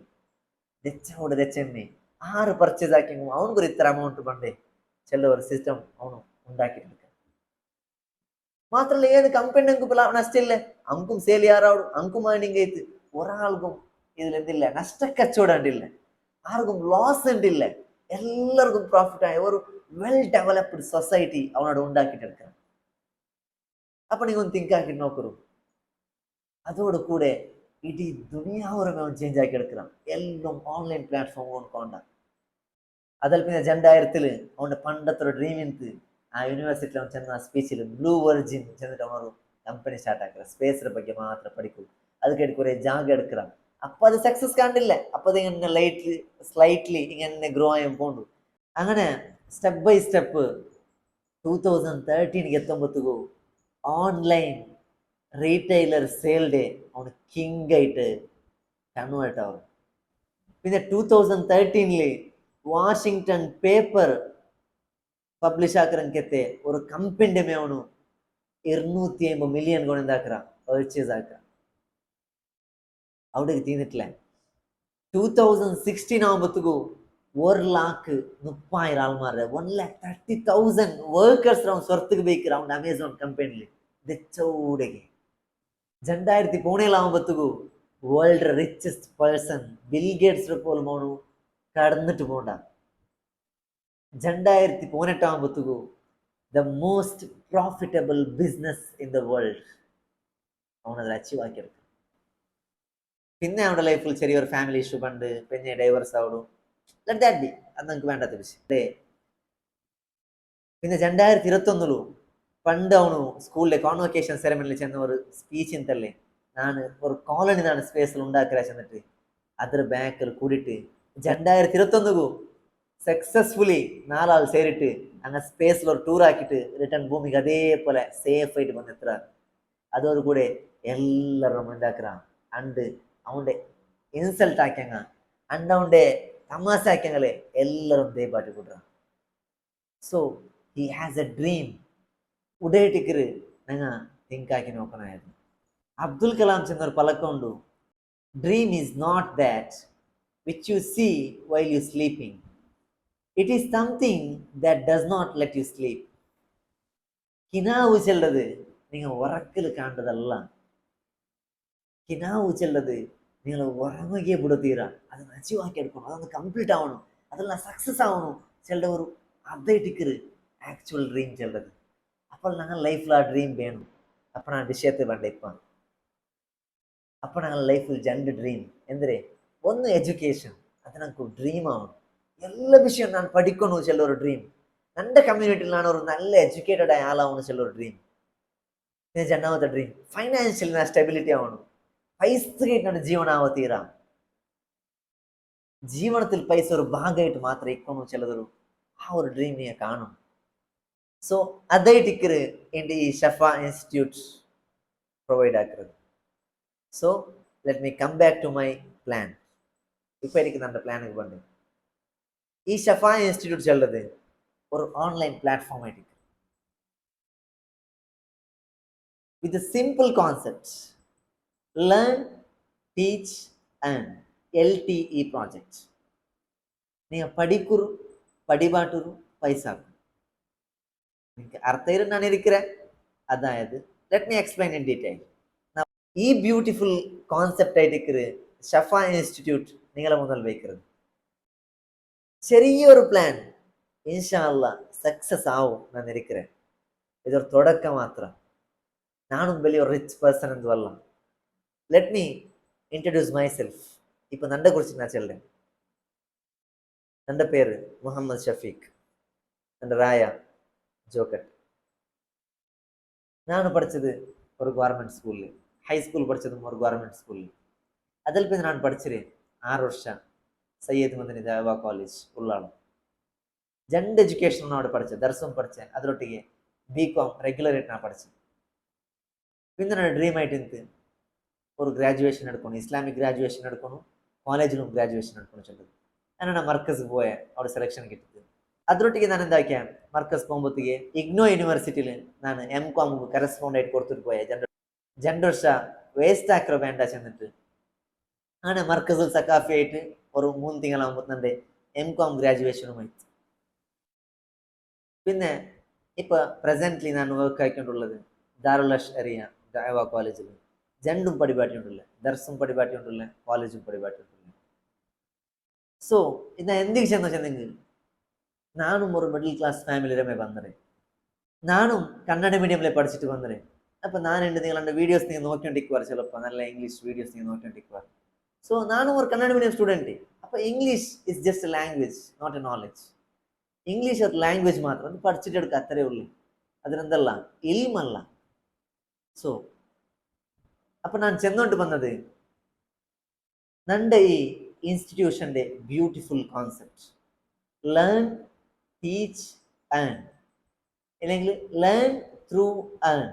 തെച്ചോട് തെച്ചെമ്മേ 6 പർച്ചേസ് ആക്കിയെങ്കിൽ അവനക്കൊരു ഇത്ര അമൗണ്ട് പണ്ടേ ചെല്ല ഒരു സിസ്റ്റം അവನು ഉണ്ടാക്കിയിട്ടുണ്ട്. മാത്രമല്ല ഏത് കമ്പനി നഷ്ടമില്ല, അങ്കും ಸೇಲ್ ಯಾರಾവಡು അങ്കും ഏർണിംഗ് ആയിട്ട് ഒരാൾക്കും ഇതിൽ എന്തില്ല നഷ്ടക്കച്ചവടം ഉണ്ടില്ല, ആർക്കും ലോസ് ഉണ്ടില്ല, എല്ലാവർക്കും പ്രോഫിറ്റ് ആയ ഒരു വെൽ ഡെവലപ്ഡ് സൊസൈറ്റി അവനോട് ഉണ്ടാക്കിയിട്ടെടുക്കണം. അപ്പൊ നിങ്ങൾ ഒന്ന് തിങ്ക് ആക്കി നോക്കൂ, അതോട് കൂടെ ഇടീ ദുനിയാവരമേ അവൻ ചേഞ്ച് ആക്കി എടുക്കണം. എല്ലാം ഓൺലൈൻ പ്ലാറ്റ്ഫോം കൊണ്ട അതിൽ പിന്നെ 2000 അവന്റെ പണ്ടത്തെ ഡ്രീം ഇന്ന് ആ ಯೂನಿವರ್ಸಿಟಿ ಅವನು ಚೆನ್ನ ಸ್ಪೀಚಲ್ಲಿ ಬ್ಲೂ ವರ್ಜಿನ್ ಚೆಂದಿട്ട് ಅವರು ಕಂಪನಿ ಸ್ಟಾರ್ಟ್ ಆಕ್ರ ಸ್ಪೇಸ್ ಬಗ್ಗೆ ಮಾತ್ರ പഠിക്കൂ, ಅದಕ್ಕೆ കുറെ ജാഗ എടുക്കറ. അപ്പൊ അത് സക്സസ് കണ്ടില്ല, അപ്പൊ അത് ഇങ്ങനെ സ്ലൈറ്റ്ലി ഇങ്ങനെ ഗ്രോ ആയി പോണ്ടു. അങ്ങനെ സ്റ്റെപ്പ് ബൈ സ്റ്റെപ്പ് 2013 എത്തുമ്പോഴത്തേക്കു ഓൺലൈൻ റീറ്റെയിലർ സെയിൽ ഡേ അവന് കിങ് ആയിട്ട് കൺവേർട്ട് ആവും. പിന്നെ 2013 വാഷിംഗ്ടൺ പേപ്പർ പബ്ലിഷ് ആക്കറെത്തെ ഒരു കമ്പനിയുടെ മേവണു 250 മില്യൺ കൊണ്ട് എന്താക്കറ പർച്ചേസ് ആക്ക. അവിടേക്ക് തീർന്നിട്ടില്ല. 2016 ആകുമ്പോഴത്തേക്കു 1,30,000 ആൾമാരുടെ 1,30,000 വർക്കേഴ്സ് അവൻ സ്വർക്ക് ബേക്കർ അവൻ അമേസോൺ കമ്പനിയിൽ തെച്ചോടെಗೆ 2017 ആകുമ്പോഴത്തേക്കു world richest person Bill Gates പോലും അവನು കടന്നിട്ട് പോണ്ട. 2018 ആകുമ്പോഴത്തേക്കു the most profitable business in the world അവനത് അച്ചീവ് ആക്കിയെടുക്കും. പിന്നെ അവരുടെ ലൈഫിൽ ചെറിയൊരു ഫാമിലി ഇഷ്യൂ പണ്ട്, പിന്നെ ഡൈവേഴ്സ് ആവണം, ലെറ്റ് ദാറ്റ് ബി, അത് നമുക്ക് വേണ്ടാത്ത വിഷയം. പിന്നെ 2021 പണ്ട് അവನು സ്കൂളിലെ കോൺവൊക്കേഷൻ സെറമണിയിൽ ചെന്ന ഒരു സ്പീച്ച് തല്ലേ, ನಾನು ഒരു കോളനി നാണ് സ്പേസിൽ ഉണ്ടാക്കുക ചെന്നിട്ട് അದ್ರ ബാക്കിൽ കൂടിയിട്ട് 2021 സക്സസ്ഫുള്ളി 4 ആൾ ചേരിട്ട് അങ്ങനെ സ്പേസിൽ ഒരു ടൂർ ആക്കിയിട്ട് റിട്ടേൺ ഭൂമിക്ക് അതേപോലെ സേഫ് ആയിട്ട് വന്നെത്ര. അതോടുകൂടെ എല്ലാവരും ഉണ്ടാക്കുക അണ്ട് അവൻ്റെ ഇൻസൾട്ട് ആക്കിയങ്ങ അണ്ട് അവൻ്റെ തമാശ ആക്കിയങ്ങളെ എല്ലാവരും ദയപാട്ടി കൂട്ടുക. So he has a dream ഉടേട്ടിക്കറ് ഞങ്ങൾ തിങ്ക് ആക്കി നോക്കണമായിരുന്നു. അബ്ദുൽ കലാം ചെന്നൊരു പലക്കുണ്ട്, dream is not that which you see while you sleeping, it is something that does not let you sleep. കിനാവ് ചെല്ലത് നിങ്ങൾ ഉറക്കൽ കാണുന്നതല്ല, കിനാവ് ചെല്ലത് നിങ്ങൾ ഉറങ്ങുകയെ വിടുതീര, അത് അച്ചീവ് ആക്കി എടുക്കണം, അതൊന്ന് കംപ്ലീറ്റ് ആവണം, അതെല്ലാം സക്സസ് ആവണം. ചിലരുടെ ഒരു അതേറ്റിക്കറ് ആക്ച്വൽ ഡ്രീം ചെല്ലത്. അപ്പോൾ ഞങ്ങൾ ലൈഫിൽ ആ ഡ്രീം വേണം. അപ്പോൾ ആ വിഷയത്തെ വേണ്ട ഇപ്പം. അപ്പോൾ ഞങ്ങൾ ലൈഫിൽ 2 ഡ്രീം എന്തിരെ, ഒന്ന് എഡ്യൂക്കേഷൻ, അത് ഞങ്ങൾക്ക് ഡ്രീം ആവണം. എല്ലാ വിഷയം ഞാൻ പഠിക്കണു ചെല്ലൊരു ഡ്രീം. എൻ്റെ കമ്മ്യൂണിറ്റിയിൽ ഞാൻ ഒരു നല്ല എഡ്യൂക്കേറ്റഡ് ആയ ആളാവണം ചെല്ലൊരു ഡ്രീം. പിന്നെ 2ാമത്തെ ഡ്രീം ഫൈനാൻഷ്യൽ ഞാൻ സ്റ്റെബിലിറ്റി ആവണം. പൈസ കിട്ടുന്ന ജീവനാവ തീരാ, ജീവനത്തിൽ പൈസ ഒരു ഭാഗമായിട്ട് മാത്രമേ ഇക്കണു ചെല്ലതൊരു ആ ഒരു ഡ്രീം നീ കാണും. സോ അതായിട്ടിക്കറ് എൻ്റെ ഈ ഷഫ ഇൻസ്റ്റിറ്റ്യൂട്ട് പ്രൊവൈഡ് ആക്കുന്നത്. So let me come back to my plan. ഇപ്പോൾ എനിക്ക് നമ്മുടെ പ്ലാനൊക്കെ വേണ്ടത് ഈ ഷഫ ഇൻസ്റ്റിറ്റ്യൂട്ട് ചെല്ലത് ഒരു ഓൺലൈൻ പ്ലാറ്റ്ഫോം ആയിട്ട് with a simple concept, learn teach and LTE project. ನೀವು படிக்குರು படிபாட்டுರು പൈസാക്കും. നിങ്ങൾക്ക് അർത്ഥം ഞാൻ ഇരിக்கிறேன். അതായത് let me explain in detail. ഈ ബ്യൂട്ടിഫുൾ കോൺസെപ്റ്റ് ആയിട്ട് ഷഫ ഇൻസ്റ്റിറ്റ്യൂട്ട് നിങ്ങളെ മുന്നിൽ വയ്ക്കുന്നത് ചെറിയൊരു പ്ലാൻ, ഇൻഷാ അല്ലാഹ് സക്സസ് ആവും ഞാൻ ഇരിக்கிறேன். ഇതൊരു തുടക്കം മാത്രം. ഞാനും വലിയൊരു റിച്ച് പേഴ്സൺ എന്തുമല്ല. Let me introduce myself. ഇപ്പൊ നന്നെ കുറിച്ച് ഞാൻ ചെല്ലേ. എൻ്റെ പേര് മുഹമ്മദ് ഷഫീഖ്, എൻ്റെ റായ ജോക്കറ്റ്. ഞാൻ പഠിച്ചത് ഒരു ഗവൺമെൻറ് സ്കൂളിൽ, ഹൈസ്കൂൾ പഠിച്ചതും ഒരു ഗവൺമെൻറ് സ്കൂളിൽ. അതിൽ പിന്നെ ഞാൻ പഠിച്ചത് 6 വർഷം സയ്യദ് മദനി ദഅവ കോളേജ് ഉള്ളാളം. 2 എഡ്യൂക്കേഷനാണ് അവിടെ പഠിച്ചത്, ദർസും പഠിച്ചത്, അതിലൊട്ടിಗೆ BCom റെഗുലറായിട്ട് ഞാൻ പഠിച്ചത്. പിന്നെ ഞാൻ ഡ്രീം ആയിട്ട് എനിക്ക് ഒരു ഗ്രാജുവേഷൻ എടുക്കണം, ഇസ്ലാമിക് ഗ്രാജുവേഷൻ എടുക്കണം, ಕಾಲೇಜಿലും ಗ್ರ್ಯಾಜುಯೇಷನ್ ಅನ್ಕೊಂಡು ಚೊಲ್ಲದು ನಾನು ನಾ ಮರ್ಕಸ್ ಪೋಯೆ അവിടെ ಸೆಲೆಕ್ಷನ್ കിട്ടിയത് ಅದರೊಟ್ಟಿಗೆ ನಾನು എന്താക്കിയ ಮರ್ಕಸ್ പോകുമ്പോഴത്തേಗೆ ಇಗ್ನೋ ಯೂನಿವರ್ಸಿಟಿಲಿ ನಾನು M.Com ಕರೆಸ್ಪಾಂಡೆಂಟ್ ಕೊಡ್ತಿಟ್ಟು പോയെ രണ്ട് വർഷം വേസ്റ്റ് ആക്കറോ വേണ്ട ചെന്നിട്ട് അങ്ങനെ മർക്കസിൽ സക്കാഫി ആയിട്ട് ഒരു 3 തിങ്കളാകുമ്പോൾ എൻ്റെ M.Com ഗ്രാജുവേഷനുമായിട്ട് പിന്നെ ഇപ്പൊ പ്രസന്റ്ലി ನಾನು വർക്ക് ആയിക്കൊണ്ടുള്ളത് ദാറുൽ അഷ്അരിയ ദഅവ കോളേജിൽ ജണ്ടും പടിപാട്ടിയുണ്ടല്ലേ ദർസും പടിപാട്ടിയുണ്ടല്ലേ കോളേജും പടിപാട്ടിയുണ്ടല്ലേ ಸೊ ಇದನ್ನ ಎಂದಿಗೆ ಚೆಂದ ಚೆಂದಂಗೆ ನಾನು ഒരു മിഡിൽ ക്ലാസ് ഫാമിലിയിലെ വന്നേ നാനും കന്നഡ മീഡിയമിലെ പഠിച്ചിട്ട് വന്നേ അപ്പം ഞാനുണ്ട് നിങ്ങളുടെ വീഡിയോസ് നിങ്ങൾ നോക്കിക്കൊണ്ടിരിക്കുവാർ ചിലപ്പോൾ നല്ല ഇംഗ്ലീഷ് വീഡിയോസ് നിങ്ങൾ നോക്കിക്കൊണ്ടിരിക്കുവാർ ಸೊ ನಾನು ഒരു കന്നഡ മീഡിയം സ്റ്റുഡൻറ്റ് അപ്പോൾ English is just a language not a knowledge English ഒരു ലാംഗ്വേജ് മാത്രം അത് പഠിച്ചിട്ടെടുക്കുക അത്രേ ഉള്ളൂ അതിനെന്തല്ല ഇൽമല്ല ಸೊ അപ്പം ഞാൻ ചെന്നോണ്ട് വന്നത് നമ്മുടെ ഈ ഇൻസ്റ്റിറ്റ്യൂഷൻ്റെ beautiful concept learn teach earn അല്ലെങ്കിൽ ലേൺ ത്രൂ ഏൺ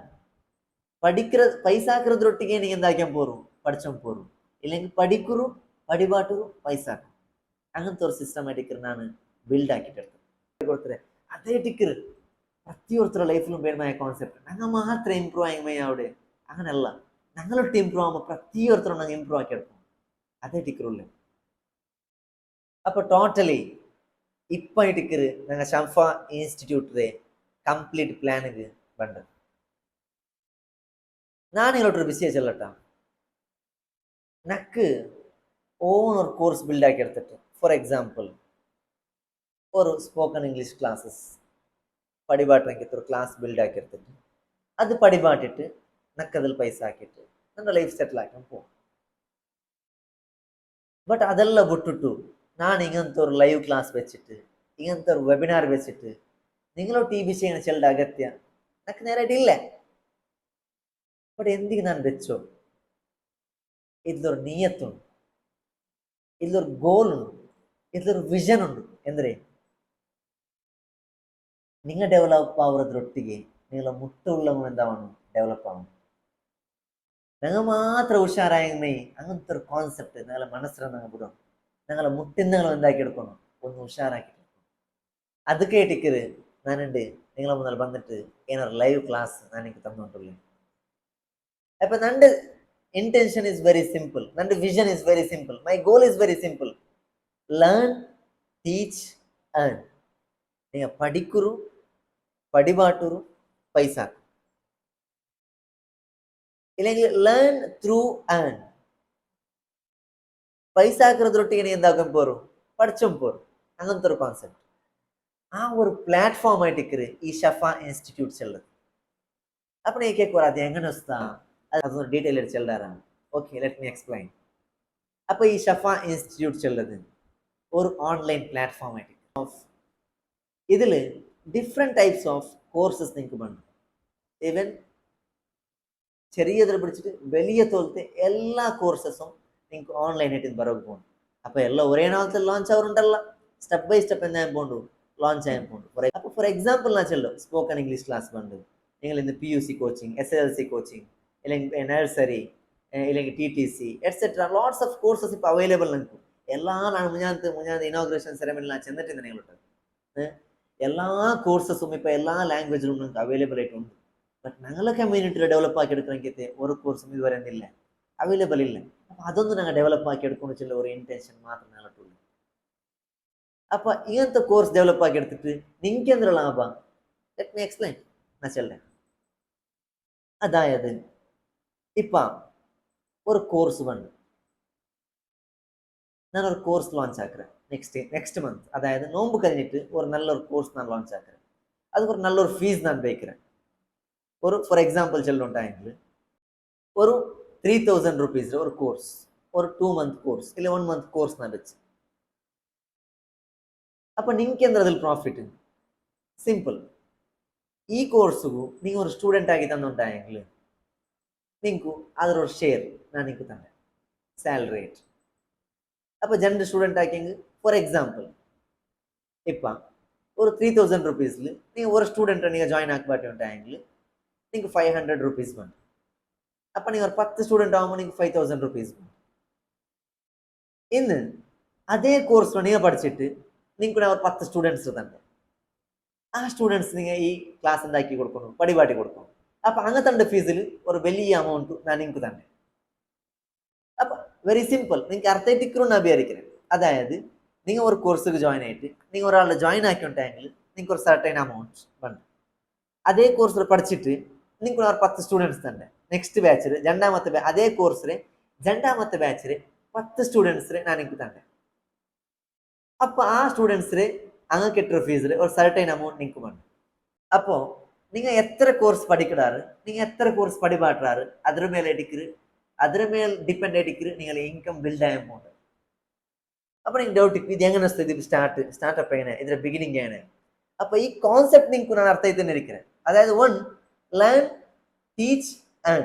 പൈസാക്കുന്നതൊട്ടിಗೆ നീ എന്താക്കാൻ പോറും പഠിച്ചോൻ പോറും ഇല്ലെങ്കിൽ പഠിക്കുറും പടിപാട്ടുറും പൈസാക്കും അങ്ങനത്തെ ഒരു സിസ്റ്റമാറ്റിക് ನಾನು ബിൽഡ് ആക്കിയിട്ടെടുത്തു കൊടുത്തേ അതേ ടിക്കർ പ്രത്യേക ലൈഫിലും വരുന്ന കോൺസെപ്റ്റ് ഞങ്ങൾ മാത്രം ഇമ്പ്രൂവ് ആയി അവിടെ അങ്ങനെയല്ല ഞങ്ങളൊട്ട് ഇമ്പ്രൂവ് ആകുമ്പോൾ പ്രത്യേക ഞങ്ങൾ ഇമ്പ്രൂവ് ആക്കിയെടുക്കും അതേ ടിക്കറുള്ളേ അപ്പോൾ ടോട്ടലി ഇപ്പം ടിക്കർ ഞങ്ങൾ ഷംഫ ഇൻസ്റ്റിറ്റ്യൂട്ടിലെ ಕಂಪ್ಲೀಟ್ ಪ್ಲ್ಯಾನಿಗೆ ಬಂದ ನಾನು ಇಲ್ಲೊಟ್ಟರು ಬಿಸಿ ಚೆಲ್ಲಟ ನಕ್ಕು ಓನ್ ഒരു കോഴ്സ് ബിൽഡ് ആക്കി എടുത്തിട്ട് ഫോർ എക്സാമ്പിൾ ഒരു സ്പോക്കൺ ഇംഗ്ലീഷ് ക്ലാസ്സസ് പടിപാട്ടെങ്കിൽ ഒരു ക്ലാസ് ബിൽഡ് ആക്കി എടുത്തിട്ട് അത് പടിപാട്ടിട്ട് നക്കതിൽ പൈസ ആക്കിയിട്ട് നമ്മുടെ ലൈഫ് സെറ്റിൽ ആക്കാൻ പോകും ബട്ട് അതെല്ലാം വിട്ടിട്ടു ഞാൻ ഇങ്ങനത്തെ ഒരു ലൈവ് ക്ലാസ് വെച്ചിട്ട് ഇങ്ങനത്തെ ഒരു വെബിനാർ വെച്ചിട്ട് നിങ്ങളോട്ട് ഈ വിഷയം ചെല്ലുടെ അഗത്യ എനിക്ക് നേരായിട്ടില്ല ബട്ട് എന്തിക്ക് ഞാൻ വെച്ചോ ഇതിലൊരു നീയത്തുണ്ട് ഇതിലൊരു ഗോളുണ്ട് ഇതിലൊരു വിഷൻ ഉണ്ട് എന്തേ നിങ്ങൾ ഡെവലപ്പ് ആവുന്നതിനൊട്ടിಗೆ നിങ്ങളെ മുട്ടുള്ളവൻ എന്താവണം ഡെവലപ്പ് ആവണം ഞങ്ങൾ മാത്രം ഉഷാറായെന്നേ അങ്ങനത്തെ ഒരു കോൺസെപ്റ്റ് നിങ്ങളെ മനസ്സിലാണ് ഞങ്ങൾ വിടണം ഞങ്ങളെ മുട്ടിൽ നിങ്ങൾ എന്താക്കി എടുക്കണം ഒന്ന് ഉഷാറാക്കി അത് കേട്ടിക്കര് ഞാനുണ്ട് നിങ്ങളെ മുന്നിൽ വന്നിട്ട് ഏതൊരു ലൈവ് ക്ലാസ് ഞാൻ എനിക്ക് തന്നുകൊണ്ടുള്ളേ അപ്പം എൻ്റെ intention is very simple. Nande vision is very simple. My goal is very simple. Learn, teach, earn. Ninga padikuru, padibaaturu, paisa. Illengi learn through earn. പൈസ ആക്കുന്നതിലൊട്ടിಗೆ നീ എന്താക്കാൻ പോറും പഠിച്ചും പോറും അങ്ങനത്തെ ഒരു കോൺസെപ്റ്റ് ആ ഒരു പ്ലാറ്റ്ഫോം ആയിട്ട് ഈ ഷഫ ഇൻസ്റ്റിറ്റ്യൂട്ട്സ് ഉള്ളത് അപ്പം നീ കേൾക്കുവാ അത് എങ്ങനെ വസ്താ അതൊന്ന് ഡീറ്റെയിൽ ആയിട്ട് ചെല്ലാറാണ് ഓക്കെ ലെറ്റ് മീ എക്സ്പ്ലെയിൻ അപ്പോൾ ഈ ഷഫ ഇൻസ്റ്റിറ്റ്യൂട്ട്സ് ഉള്ളത് ഒരു ഓൺലൈൻ പ്ലാറ്റ്ഫോം ആയിട്ട് ഇതിൽ ഡിഫറെൻറ്റ് ടൈപ്സ് ഓഫ് കോഴ്സസ് നിങ്ങൾക്ക് വേണം ഈവൻ ചെറിയതിൽ പിടിച്ചിട്ട് വലിയ തോലത്തെ എല്ലാ കോഴ്സസും നിങ്ങൾക്ക് ഓൺലൈനായിട്ട് ഇത് ബറവ് പോകണം അപ്പോൾ എല്ലാം ഒരേ നാളത്തെ ലോഞ്ച് ആവുന്നുണ്ടല്ല സ്റ്റെപ്പ് ബൈ സ്റ്റെപ്പ് എന്താ പോകണ്ടു ലോഞ്ച് ആയി പോകണ്ടു അപ്പോൾ ഫോർ എക്സാമ്പിൾ ഞാൻ ചെല്ലോ സ്പോക്കൺ ഇംഗ്ലീഷ് ക്ലാസ് വേണ്ടു നിങ്ങൾ ഇന്ന് PUC കോച്ചിങ് SSLC കോച്ചിങ് അല്ലെങ്കിൽ നഴ്സറി ഇല്ലെങ്കിൽ TTC et cetera lots of courses ഇപ്പോൾ അവൈലബിൾ നിങ്ങൾക്ക് എല്ലാ മുഞ്ഞാത്ത ഇനോഗ്രേഷൻ സെറമണിയിൽ ഞാൻ ചെന്നിട്ടുണ്ട് നിങ്ങളോട്ട് എല്ലാ കോഴ്സസും ഇപ്പോൾ എല്ലാ ലാംഗ്വേജിലും നിങ്ങൾക്ക് അവൈലബിൾ ആയിട്ടുണ്ട് ബട്ട് ഞങ്ങളെ കമ്മ്യൂണിറ്റിയിൽ ഡെവലപ്പ് ആക്കി എടുക്കണമെങ്കിൽ ഒരു കോഴ്സും ഇതുവരെ എന്തില്ല അവൈലബിൾ ഇല്ല അപ്പം അതൊന്നും ഞങ്ങൾ ഡെവലപ്പ് ആക്കി എടുക്കുന്ന വെച്ചുള്ള ഒരു ഇൻറ്റൻഷൻ മാത്രം ഞങ്ങൾക്കുള്ളൂ അപ്പം ഇങ്ങനത്തെ കോഴ്സ് ഡെവലപ്പ് ആക്കി എടുത്തിട്ട് നിങ്ങൾക്ക് എന്തൊരു ലാഭം ലെറ്റ് മീ എക്സ്പ്ലെയിൻ എന്നുവെച്ചല്ലേ അതായത് ഇപ്പം ഒരു കോഴ്സ് വേണ്ട ഞാനൊരു കോഴ്സ് ലോഞ്ച് ആக்கிறேன் നെക്സ്റ്റ് മന്ത് അതായത് നോമ്പ് കഴിഞ്ഞിട്ട് ഒരു നല്ലൊരു കോഴ്സ് ഞാൻ ലോഞ്ച് ആக்கிறேன் അതുக்கு ഒരു നല്ലൊരു ഫീസ് ഞാൻ വയ്க்கிறேன் ഒരു ഫോർ എക്സാമ്പിൾ ചെല്ലുണ്ടായെങ്കിൽ ഒരു 3000 rupees ഒരു കോഴ്സ് ഒരു 2 month കോഴ്സ് ഇല്ല 1 month കോഴ്സ് ഞാൻ വെച്ച് അപ്പം നിങ്ങൾക്ക് എന്താ അതിൽ പ്രോഫിറ്റ് സിമ്പിൾ ഈ കോഴ്സുകു നിങ്ങൾ ഒരു സ്റ്റുഡൻ്റ് ആക്കി തന്നുണ്ടായെങ്കിൽ നിങ്ങൾക്ക് അതൊരു ഷെയർ ഞാൻ നിങ്ങൾക്ക് തന്നെ സാലറി റേറ്റ് അപ്പോൾ രണ്ട് സ്റ്റുഡൻ്റ് ആക്കിയെങ്കിൽ ഫോർ എക്സാമ്പിൾ ഇപ്പം ഒരു 3000 rupeesൽ നിങ്ങൾ ഒരു സ്റ്റുഡൻറ്റ് നിങ്ങൾ ജോയിൻ ആക്കിയിട്ടുണ്ടെങ്കിൽ നിങ്ങൾക്ക് 500 rupees വേണം അപ്പം നിങ്ങൾ 10 സ്റ്റുഡൻ്റ് ആകുമ്പോൾ നിങ്ങൾക്ക് 5000 rupees വേണം ഇന്ന് അതേ കോഴ്സ് നിങ്ങൾ പഠിച്ചിട്ട് നിങ്ങൾക്ക് ഒരു 10 സ്റ്റുഡൻസ് തന്നെ. ആ സ്റ്റുഡൻസ് നിങ്ങൾ ഈ ക്ലാസ് എന്താക്കി കൊടുക്കണം, പടിപാട്ടി കൊടുക്കണം. അപ്പൊ അങ്ങനത്തെ ഫീസിൽ ഒരു വലിയ എമൗണ്ട് ഞാൻ നിങ്ങൾക്ക് തന്നെ. അപ്പൊ വെരി സിമ്പിൾ, നിങ്ങൾക്ക് അർത്ഥത്തിക്കുറു വിചാരിക്കുന്നത്. അതായത് നിങ്ങൾ ഒരു കോഴ്സിൽ ജോയിൻ ആയിട്ട് നിങ്ങൾ ഒരാളെ ജോയിൻ ആക്കിയിട്ടുണ്ടെങ്കിൽ നിങ്ങൾക്ക് ഒരു സർട്ടൈൻ എമൗണ്ട് വേണം. അതേ കോഴ്സിൽ പഠിച്ചിട്ട് നിങ്ങൾക്ക് ഒരു 10 സ്റ്റുഡൻസ് തന്നെ. നെക്സ്റ്റ് ബാച്ചിൽ രണ്ടാമത്തെ അതേ കോഴ്സിൽ രണ്ടാമത്തെ ബാച്ചിൽ 10 സ്റ്റുഡൻസിന് ഞാൻ നിങ്ങൾക്ക് തന്നെ. അപ്പൊ ആ സ്റ്റുഡൻസിന് അങ്ങ് കിട്ടുന്ന ഫീസിൽ ഒരു സർട്ടൈൻ എമൗണ്ട് നിങ്ങൾക്ക് വേണം. അപ്പോൾ നിങ്ങൾ എത്ര കോഴ്സ് പഠിക്കാറ്, നിങ്ങൾ എത്ര കോഴ്സ് പടിപാട്ടാറ്, അതിന് മേലെ എടുക്കരുത്, അതിന് മേൽ ഡിപ്പെൻഡ് എടുക്കരുത് നിങ്ങൾ ഇൻകം ബിൽഡ് ആയ പോകുന്നത്. അപ്പോൾ നിങ്ങൾക്ക് ഡൗട്ട് ഇത് എങ്ങനെ ഇത് സ്റ്റാർട്ടപ്പ് എങ്ങനെ, ഇതിന്റെ ബിഗിനിങ് എങ്ങനെ. അപ്പോൾ ഈ കോൺസെപ്റ്റ് നിങ്ങൾക്ക് ഞാൻ അർത്ഥത്തിൽ തന്നെ ഇരിക്കുന്നത്. അതായത് വൺ, ലേൺ, ടീച്ച്, ഏൺ.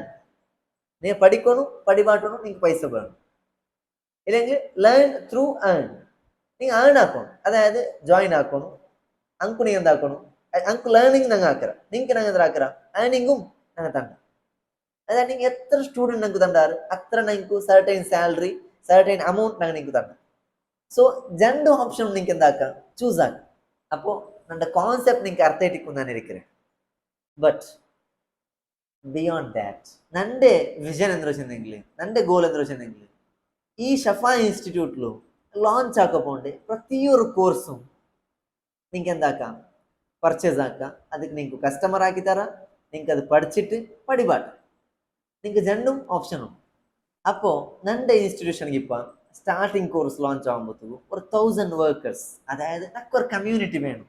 നിങ്ങൾ പഠിക്കണം, പടിപാട്ടണം, നിങ്ങൾക്ക് പൈസ വേണം. ഇല്ലെങ്കിൽ ലേൺ ത്രൂ ഏൺ, നിങ്ങൾ ഏൺ ആക്കണം. അതായത് ജോയിൻ ആക്കണം, ಅಂಕು ನೀವು ಎಂದಾಕணும், ಅಂಕು ಲೇರ್ನಿಂಗ್ ನಂಗೆ ಹಾಕರ, ನಿಂಗೆ ನಂಗೆ ಎಂದ್ರ ಹಾಕರ ಏರ್ನಿಂಗು ನಂಗೆ ತಂಡ. ಅದೇ ನಿಂಗೆ ಎത്ര ಸ್ಟೂಡೆಂಟ್ ನಂಗೆ ತಂಡಾರು ಅത്ര ನಂಗೆ ಸರ್ಟೈನ್ ಸ್ಯಾಲ್ರಿ, ಸರ್ಟೈನ್ ಅಮೌಂಟ್ ನಂಗೆ ನಿಂಗೆ ತಂಡ. ಸೊ രണ്ട് ഓപ്ഷൻ നിങ്ങൾക്ക് എന്താക്ക ചൂസ് ആക്കാം. അപ്പോൾ നമ്മുടെ കോൺസെപ്റ്റ് നിങ്ങൾക്ക് അർത്ഥമായിട്ടിക്കും ഞാൻ ഇരിക്കുന്നത്. ബട്ട് ബിയോണ്ട് ദാറ്റ് നന്റെ വിഷൻ എന്താ വെച്ചിട്ടുണ്ടെങ്കിൽ, നന്റെ ഗോൾ എന്താ വെച്ചിട്ടുണ്ടെങ്കിൽ, ഈ ഷഫ ഇൻസ്റ്റിറ്റ്യൂട്ടിലും ലോഞ്ച് ആക്കപ്പോണ്ട് പ്രತಿയൊരു കോഴ്സും നിങ്ങൾക്ക് എന്താക്കാം പർച്ചേസ് ആക്കാം. ಅದಕ್ಕೆ നിങ്ങൾക്ക് കസ്റ്റമർ ആക്കി തരാം, നിങ്ങൾക്ക് അത് പഠിച്ചിട്ട് പടിപാട്ട്, നിങ്ങൾക്ക് രണ്ടും ഓപ്ഷനും. അപ്പോൾ നന്റെ ഇൻസ്റ്റിറ്റ്യൂഷനിൽ ഇപ്പം സ്റ്റാർട്ടിങ് കോഴ്സ് ലോഞ്ച് ആകുമ്പോഴത്തേക്കും ഒരു 1000 വർക്കേഴ്സ്, അതായത് നക്കൊരു കമ്മ്യൂണിറ്റി വേണം.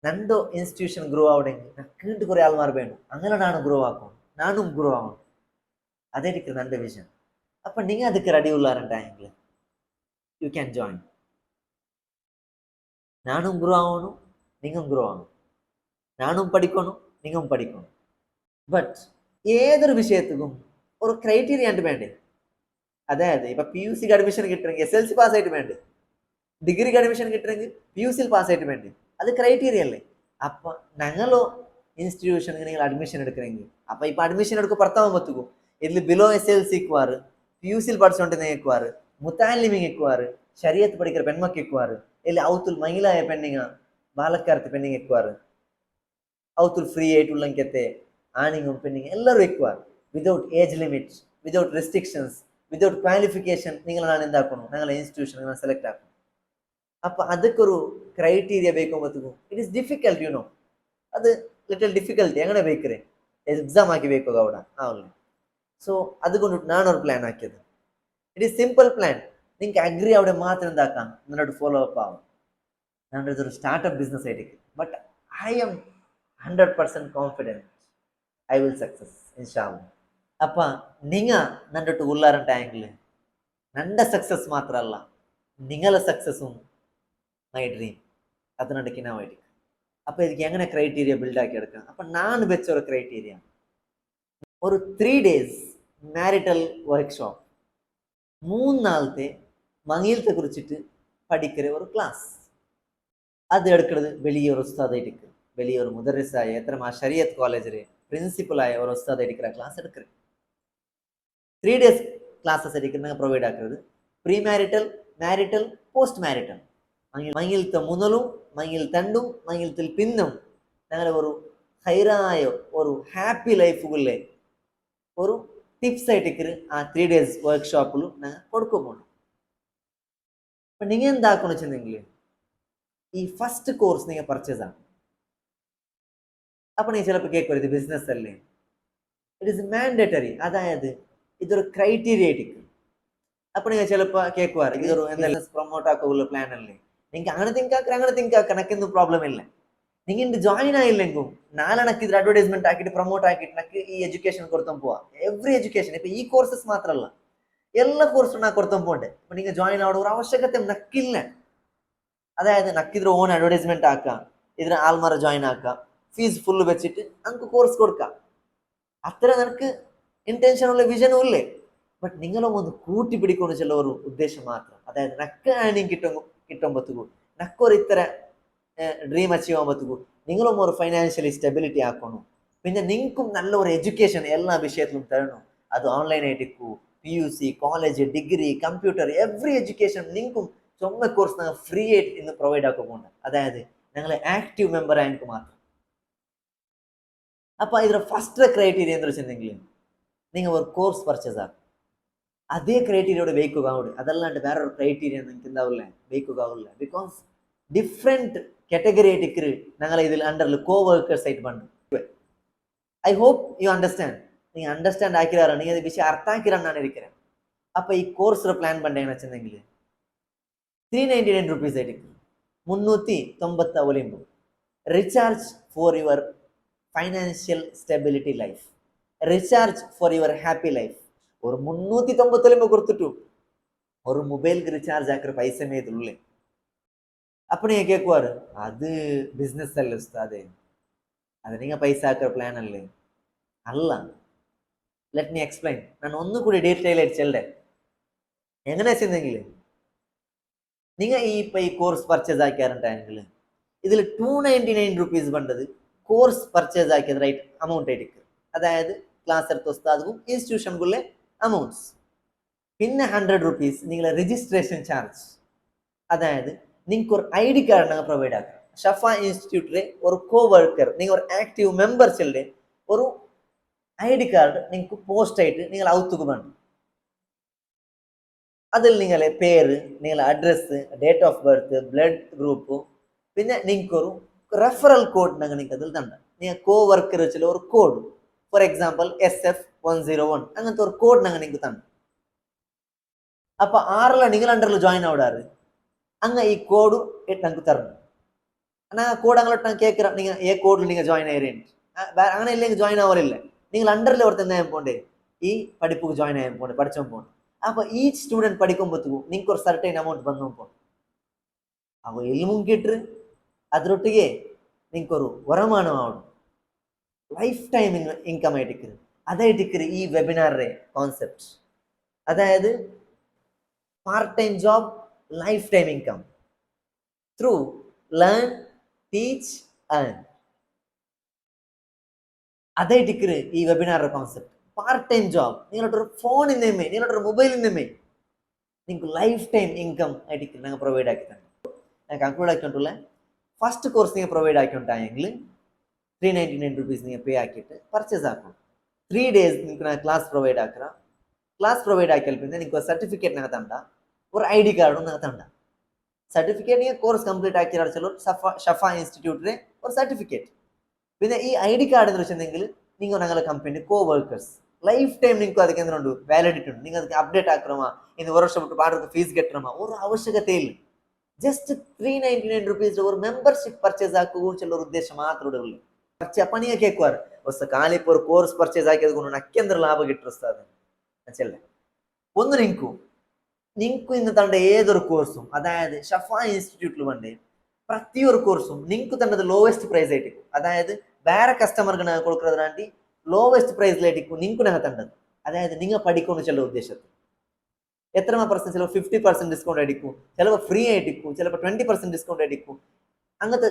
നണ്ടോ ഇൻസ്റ്റിറ്റ്യൂഷൻ ഗ്രോ ആവണമെങ്കിൽ നക്കിട്ട് കുറേ ആൾമാർ വേണം. അങ്ങനെ ನಾನು ഗ്രോ ആക്കണം, നാനും ഗ്രോ ആവണം. അതായിരിക്കും നന്റെ വിഷൻ. അപ്പം നിങ്ങൾ ಅದಕ್ಕೆ റെഡി ഉള്ളാറുണ്ടായെങ്കിൽ യു ക്യാൻ ജോയിൻ. நானும் ഗ്രോ ആവണം, നിങ്ങൾ ഗ്രോ ആവണം. நானுം പഠിക്കണം, നിങ്ങൾ പഠിക്കണം. ബട്ട് ഏതൊരു വിഷയത്തിനും ഒരു ക്രൈറ്റീരിയ ആയിട്ട് വേണ്ടേ. അതായത് ഇപ്പൊ PUCക്ക് അഡ്മിഷൻ കിട്ടണമെങ്കിൽ SLC പാസ് ആയിട്ട് വേണ്ടേ, ഡിഗ്രിക്ക് അഡ്മിഷൻ കിട്ടണമെങ്കിൽ PUCയിൽ പാസ് ആയിട്ട് വേണ്ടേ. അത് ക്രൈറ്റീരിയ അല്ലേ. അപ്പൊ ഞങ്ങളോ ഇൻസ്റ്റിറ്റ്യൂഷനിൽ നിങ്ങൾ അഡ്മിഷൻ എടുക്കണമെങ്കിൽ അപ്പൊ ഇപ്പൊ അഡ്മിഷൻ എടുക്കുക പുറത്താകുമ്പോഴത്തേക്കും ഇതിൽ ബിലോ SLC ఎక్కువారు, PUCയിൽ പഠിച്ചുകൊണ്ടിരുന്ന ఎక్కువారు, മുത്താലിമിങ് ఎక్కువారు, ശരീഅത്ത് പഠിക്കുന്ന പെൺമക്ക് ఎక్కువారు, ಇಲ್ಲಿ ಅವತುಲ್ ಮಹಿಳಾಯ ಪೆಣ್ಣಿಂಗ ಬಾಲಕಾರ್ತಿ ಪೆಣ್ಣಿಂಗ್ ఎక్కువారు, ಅವತುಲ್ ಫ್ರೀ ಆയിട്ടുള്ളಂಕತೆ ആണിങ്ങും പെണ്ണിങ് എല്ലാവരും ఎక్కువారు. Without age limit, without restrictions, without qualification നിങ്ങളാണ് എന്താക്കണം ഞങ്ങളെ ഇൻസ്റ്റിറ്റ്യൂഷൻ നിങ്ങൾ സെലക്ട് ആക്കും. അപ്പം ಅದಕ್కొരു ക്രൈറ്റീരിയ ಬೇಕಾಗುമ്പോൾ ഇറ്റ് ഈസ് ഡിഫിക്കൽട്ട്, യുനോ. അത് ലിറ്റിൽ ഡിഫിക്കൽട്ടി എങ്ങനെ ಬೇಕ್ರೆ എക്സാം ആക്കി ಬೇಕು അവിടെ ആവില്ല. സോ അതുകൊണ്ട് ഞാനൊരു പ്ലാൻ ആക്കിയത്. It is simple plan. നിങ്ങൾക്ക് അഗ്രി അവിടെ മാത്രം എന്താക്കാം നിന്നോട് ഫോളോ അപ്പ് ആവും. ഞങ്ങളുടെ ഇതൊരു സ്റ്റാർട്ടപ്പ് ബിസിനസ് ആയിരിക്കും. But I M 100% confident I will success ഇൻഷാല്ലാ. അപ്പം നിങ്ങൾ നന്നോട്ട് ഉള്ളാറുണ്ടായെങ്കിൽ നന്റെ സക്സസ് മാത്രമല്ല നിങ്ങളെ സക്സസ്സും മൈ ഡ്രീം അതിനിടയ്ക്ക് ഞാൻ വേണ്ടി. അപ്പോൾ ഇതിക്ക് എങ്ങനെ ക്രൈറ്റീരിയ ബിൽഡാക്കി എടുക്കാം. അപ്പം ഞാൻ വെച്ച ഒരു ക്രൈറ്റീരിയ ഒരു 3 days മാരിറ്റൽ വർക്ക്ഷോപ്പ്, 3 നാളത്തെ മങ്ങീലത്തെ കുറിച്ചിട്ട് പഠിക്കുന്ന ഒരു ക്ലാസ്. അത് എടുക്കുന്നത് വലിയൊരു ഉസ്താദായിരിക്കും, വലിയൊരു മുദർരിസായ എത്ര ശരീഅത്ത് കോളേജിൽ പ്രിൻസിപ്പലായ ഒരു ഉസ്താദായിരിക്കുന്ന ക്ലാസ് എടുക്കുന്നത്. 3 days ക്ലാസ്സസ് ആയിരിക്കും ഞങ്ങൾ പ്രൊവൈഡ് ആക്കുന്നത്. Pre marital, marital, post marital. മങ്ങിലത്തെ മുതലും മങ്ങിലത്തെ രണ്ടും മങ്ങിലത്തിൽ പിന്നും ഞങ്ങൾ ഒരു ഹൈറായ ഒരു ഹാപ്പി ലൈഫുകളിലെ ഒരു ടിപ്സ് ആയിട്ട് ആ 3 days വർക്ക്ഷോപ്പിൽ ഞങ്ങൾ കൊടുക്കുന്നുണ്ട്. അപ്പം നിങ്ങൾ എന്താക്കണം വെച്ചിട്ടുണ്ടെങ്കിൽ ഈ ഫസ്റ്റ് കോഴ്സ് നിങ്ങൾ പർച്ചേസ് ആക്കും. അപ്പം നിങ്ങൾ ചിലപ്പോൾ കേൾക്കും ഇത് ബിസിനസ് അല്ലേ. ഇറ്റ് ഈസ് മാൻഡേറ്ററി, അതായത് ഇതൊരു ക്രൈറ്റീരിയ ആയിരിക്കും. അപ്പം നിങ്ങൾ ചിലപ്പോൾ കേൾക്കുവാറ് ഇതൊരു എന്തെങ്കിലും പ്രൊമോട്ട് ആക്കുള്ള പ്ലാൻ അല്ലേ. നിങ്ങൾക്ക് അങ്ങനെ തിങ്കാക്കുക നക്കൊന്നും പ്രോബ്ലം ഇല്ല. നിങ്ങൾ ഇത് ജോയിൻ ആയില്ലെങ്കിലും നാലെണ്ണക്ക് ഇത് അഡ്വർടൈസ്മെന്റ് ആക്കിയിട്ട് പ്രൊമോട്ട് ആക്കിയിട്ട് നക്ക് ഈ എഡ്യൂക്കേഷൻ കൊടുത്തും പോവാം. എവറി എഡ്യൂക്കേഷൻ, ഇപ്പൊ ഈ കോഴ്സസ് മാത്രമല്ല എല്ലാ കോഴ്സും നാ കൊടുത്തും പോണ്ടേ. അപ്പൊ നിങ്ങൾ ജോയിൻ ആവുന്ന ഒരു ആവശ്യകത നക്കില്ല. അതായത് നക്കിದ್ರ ഓൺ അഡ്വർടൈസ്മെന്റ് ആക്കാം, ഇതിന് ആൾമാരെ ജോയിൻ ആക്കാം, ഫീസ് ഫുള്ള് വെച്ചിട്ട് നമുക്ക് കോഴ്സ് കൊടുക്കാം. അത്ര നിനക്ക് ഇന്റൻഷനുള്ള വിഷനും ഇല്ലേ. ബട്ട് നിങ്ങളും ഒന്ന് കൂട്ടി പിടിക്കുന്ന ചില ഒരു ഉദ്ദേശം മാത്രം. അതായത് നക്ക് ഏർണിങ് കിട്ടുമ്പോഴത്തേക്കും നക്കൊരു ഇത്ര ഡ്രീം അച്ചീവ് ആകുമ്പോഴത്തേക്കും നിങ്ങളും ഒരു ഫൈനാൻഷ്യലി സ്റ്റെബിലിറ്റി ആക്കണം. പിന്നെ നിങ്ങൾക്കും നല്ല ഒരു എഡ്യൂക്കേഷൻ എല്ലാ വിഷയത്തിലും തരണം. അത് ഓൺലൈൻ ആയിട്ടിരിക്കൂ, PUC college degree computer every education നിങ്ങൾക്കും ചൊമ്മ കോഴ്സ് ഞങ്ങൾ ഫ്രീ ആയിട്ട് ഇന്ന് പ്രൊവൈഡ് ആക്കാൻ പോകുന്നുണ്ട്. അതായത് ഞങ്ങൾ ആക്റ്റീവ് മെമ്പർ ആയെങ്കിൽ മാത്രം. അപ്പൊ ഇതിന്റെ ഫസ്റ്റ് ക്രൈറ്റീരിയ എന്താ വെച്ചിട്ടുണ്ടെങ്കിൽ നിങ്ങൾ ഒരു കോഴ്സ് പർച്ചേസ് ആക്കും. അതേ ക്രൈറ്റീരിയോടെ വെയ്ക്കുകയാവുള്ളൂ. അതല്ലാണ്ട് വേറൊരു ക്രൈറ്റീരിയ നിങ്ങൾക്ക് എന്താവില്ല വെയ്ക്കുകയാവില്ല. ബിക്കോസ് ഡിഫറെന്റ് കാറ്റഗറി ആയിട്ട് ഞങ്ങൾ ഇതിൽ അണ്ടറിൽ കോ വർക്കേഴ്സ് ആയിട്ട് പണ്ട്. I hope you understand. നിങ്ങൾ അണ്ടർസ്റ്റാൻഡ് ആക്കിയാറാണ് നിങ്ങൾ ഇത് വിഷയം അർത്ഥാക്കിറാണ് ഇരിക്കുന്നത്. അപ്പൊ ഈ കോഴ്സ് പ്ലാൻ പണ്ടേന്ന് വെച്ചിട്ടുണ്ടെങ്കിൽ 399 rupees ആയിരിക്കും. 390 recharge for your financial stability life, recharge for your happy life. ഒരു 390 കൊടുത്തിട്ടു ஒரு மொபைலுக்கு ரீசார்ஜ் ஆக்குற பைசமே இதுள்ள. அப்ப நீங்க கேட்குவாரு, அது பிசினஸ் அல்ல உஸ்தாதே, அது நீங்க பைசா ஆக்குற பிளான் அல்ல. അല്ല, ലെറ്റ് മീ എക്സ്പ്ലെയിൻ. ഞാൻ ഒന്നുകൂടി ഡീറ്റെയിൽ ആയിട്ട് ചെല്ലേ. എങ്ങനെ വെച്ചെങ്കിൽ നിങ്ങൾ ഈ കോഴ്സ് പർച്ചേസ് ആക്കിയാറുണ്ടെങ്കിൽ ഇതിൽ 299 rupees വേണ്ടത് കോഴ്സ് പർച്ചേസ് ആക്കിയത് റൈറ്റ് അമൗണ്ട് ആയിട്ട്. അതായത് ക്ലാസ് എടുത്ത ഉസ്താദും ഇൻസ്റ്റിറ്റ്യൂഷനുകളിലെ അമൗണ്ട്സ്. പിന്നെ 100 rupees നിങ്ങളെ രജിസ്ട്രേഷൻ ചാർജ്. അതായത് നിങ്ങൾക്ക് ഒരു ID കാർഡ് ഞങ്ങൾ പ്രൊവൈഡ് ആക്കാം. ഷഫ ഇൻസ്റ്റിറ്റ്യൂട്ടിലെ ഒരു കോ വർക്കർ, നിങ്ങൾ ഒരു ആക്റ്റീവ് മെമ്പർസിലെ ഒരു ID കാർഡ് നിങ്ങൾക്ക് പോസ്റ്റ് ആയിട്ട് നിങ്ങൾ ഔത്തുക്ക് വേണം. അതിൽ നിങ്ങളെ പേര്, നിങ്ങളെ address, date of birth, blood group, പിന്നെ നിങ്ങൾക്കൊരു റെഫറൽ കോഡ് ഞങ്ങൾ നിങ്ങൾക്ക് അതിൽ തണ്ട. നിങ്ങൾ കോ വർക്കർ വെച്ചുള്ള ഒരു കോഡ്, ഫോർ എക്സാമ്പിൾ SF101 അങ്ങനത്തെ ഒരു കോഡ് ഞങ്ങൾ നിങ്ങൾക്ക് തണ്ട. അപ്പൊ ആറില നിങ്ങൾ അണ്ടറിൽ ജോയിൻ ആവിടാറ് അങ്ങ് ഈ കോഡ് ഞങ്ങൾക്ക് തരണം. ആ കോഡ് അങ്ങോട്ട് ഞാൻ കേൾക്കിറ, നിങ്ങൾ ഏ കോഡിൽ നിങ്ങൾ ജോയിൻ ആയി അങ്ങനെ ഇല്ലെങ്കിൽ ജോയിൻ ആവാറില്ല. നിങ്ങൾ അണ്ടറിൽ ഓർത്ത് എന്താ പോണ്ടേ, ഈ പഠിപ്പ് ജോയിൻ ആയാൽ പോണ്ടേ, പഠിച്ചോ പോകണം. അപ്പൊ ഈ സ്റ്റുഡൻറ് പഠിക്കുമ്പോഴത്തേക്കും നിങ്ങൾക്ക് ഒരു സർട്ടൈൻ അമൗണ്ട് വന്നു പോകണം. അപ്പൊ എല്ലാം കിട്ട് അതിലൊട്ടിಗೆ നിങ്ങൾക്കൊരു വരുമാനം ആവണം, ലൈഫ് ടൈം ഇൻകം ആയിട്ട്. അതായിട്ട് ഈ വെബിനാറിന്റെ കോൺസെപ്റ്റ്. അതായത് part time job, life time income through learn, teach, earn. അതായിട്ട് ഈ വെബിനാറിന്റെ കോൺസെപ്റ്റ്. പാർട്ട് ടൈം ജോബ്, നിങ്ങളുടെ ഒരു ഫോണിൽ നിന്നേ, നിങ്ങളുടെ ഒരു മൊബൈലിൽ നിന്നേ നിങ്ങൾക്ക് ലൈഫ് ടൈം ഇൻകം ആയിട്ട് ഞങ്ങൾ പ്രൊവൈഡ് ആക്കി തന്നെ. ഞാൻ കൺക്ലൂഡ് ആക്കിയിട്ടുള്ള ഫസ്റ്റ് കോഴ്സ് നിങ്ങൾ പ്രൊവൈഡ് ആക്കിയിട്ടുണ്ടെങ്കിൽ 399 rupees നിങ്ങൾ പേ ആക്കിയിട്ട് പർച്ചേസ് ആക്കണം. 3 days നിങ്ങൾക്ക് ഞാൻ ക്ലാസ് പ്രൊവൈഡ് ആക്കണം. ക്ലാസ് പ്രൊവൈഡ് ആക്കിയാൽ പിന്നെ നിങ്ങൾക്ക് സർട്ടിഫിക്കറ്റ് ഞങ്ങൾ തണ്ട, ഒരു ID കാർഡും ഞങ്ങൾ തണ്ട. സർട്ടിഫിക്കറ്റ് നിങ്ങൾ കോഴ്സ് കംപ്ലീറ്റ് ആക്കിയ ഷഫ ഇൻസ്റ്റിറ്റ്യൂട്ടിലെ ഒരു സർട്ടിഫിക്കറ്റ്. പിന്നെ ഈ ID കാർഡ് എന്ന് വെച്ചിട്ടുണ്ടെങ്കിൽ നിങ്ങൾ ഞങ്ങളുടെ കമ്പനി കോ വർക്കേഴ്സ് ലൈഫ് ടൈം നിങ്ങൾക്ക് ಅದಕ್ಕೆ എന്തുണ്ട് വാലിഡിറ്റി ഉണ്ട്. നിങ്ങൾ ಅದಕ್ಕೆ അപ്ഡേറ്റ് ആക്കണമാ, ഇന്ന് ഒരു വർഷം വിട്ട് പാടത്ത് ഫീസ് കെട്ടണമാ, ഒരു ആവശ്യകതയില്ല. ജസ്റ്റ് 399 rupees ഒരു മെമ്പർഷിപ്പ് പർച്ചേസ് ആക്കുക എന്നുള്ള ഒരു ഉദ്ദേശം മാത്രമേ ഉള്ളൂ. അപ്പൊ നീ കേൾക്കുവാറ് ಹೊಸ ಕಾಲಿಪ್ ഒരു കോഴ്സ് പർച്ചേസ് ആക്കിയത് കൊണ്ട് നക്കെന്തൊരു ലാഭം കിട്ടുന്നത് ചെല്ലേ. ഒന്ന് നിങ്ങൾക്ക് ഇന്ന് തണ്ട ഏതൊരു കോഴ്സും, അതായത് ഷഫ ഇൻസ്റ്റിറ്റ്യൂട്ടിൽ വേണ്ടേ പ്രതിയൊരു കോഴ്സും നിങ്ങൾക്ക് തന്നത് ലോവസ്റ്റ് പ്രൈസ് ആയിരിക്കും. അതായത് വേറെ കസ്റ്റമർക്ക് ഞങ്ങൾ കൊടുക്കുന്നതിനാണ്ടി ലോവസ്റ്റ് പ്രൈസിലായിരിക്കും നിങ്ങൾക്ക് ഞങ്ങൾ തണ്ടത്. അതായത് നിങ്ങൾ പഠിക്കുമെന്ന് ചില ഉദ്ദേശത്തിൽ എത്ര പെർസെന്റ്, ചിലപ്പോൾ 50% ഡിസ്കൗണ്ട് ആയിരിക്കും, ചിലപ്പോൾ ഫ്രീ ആയിരിക്കും, ചിലപ്പോൾ 20% ഡിസ്കൗണ്ട് ആയിരിക്കും. അങ്ങനത്തെ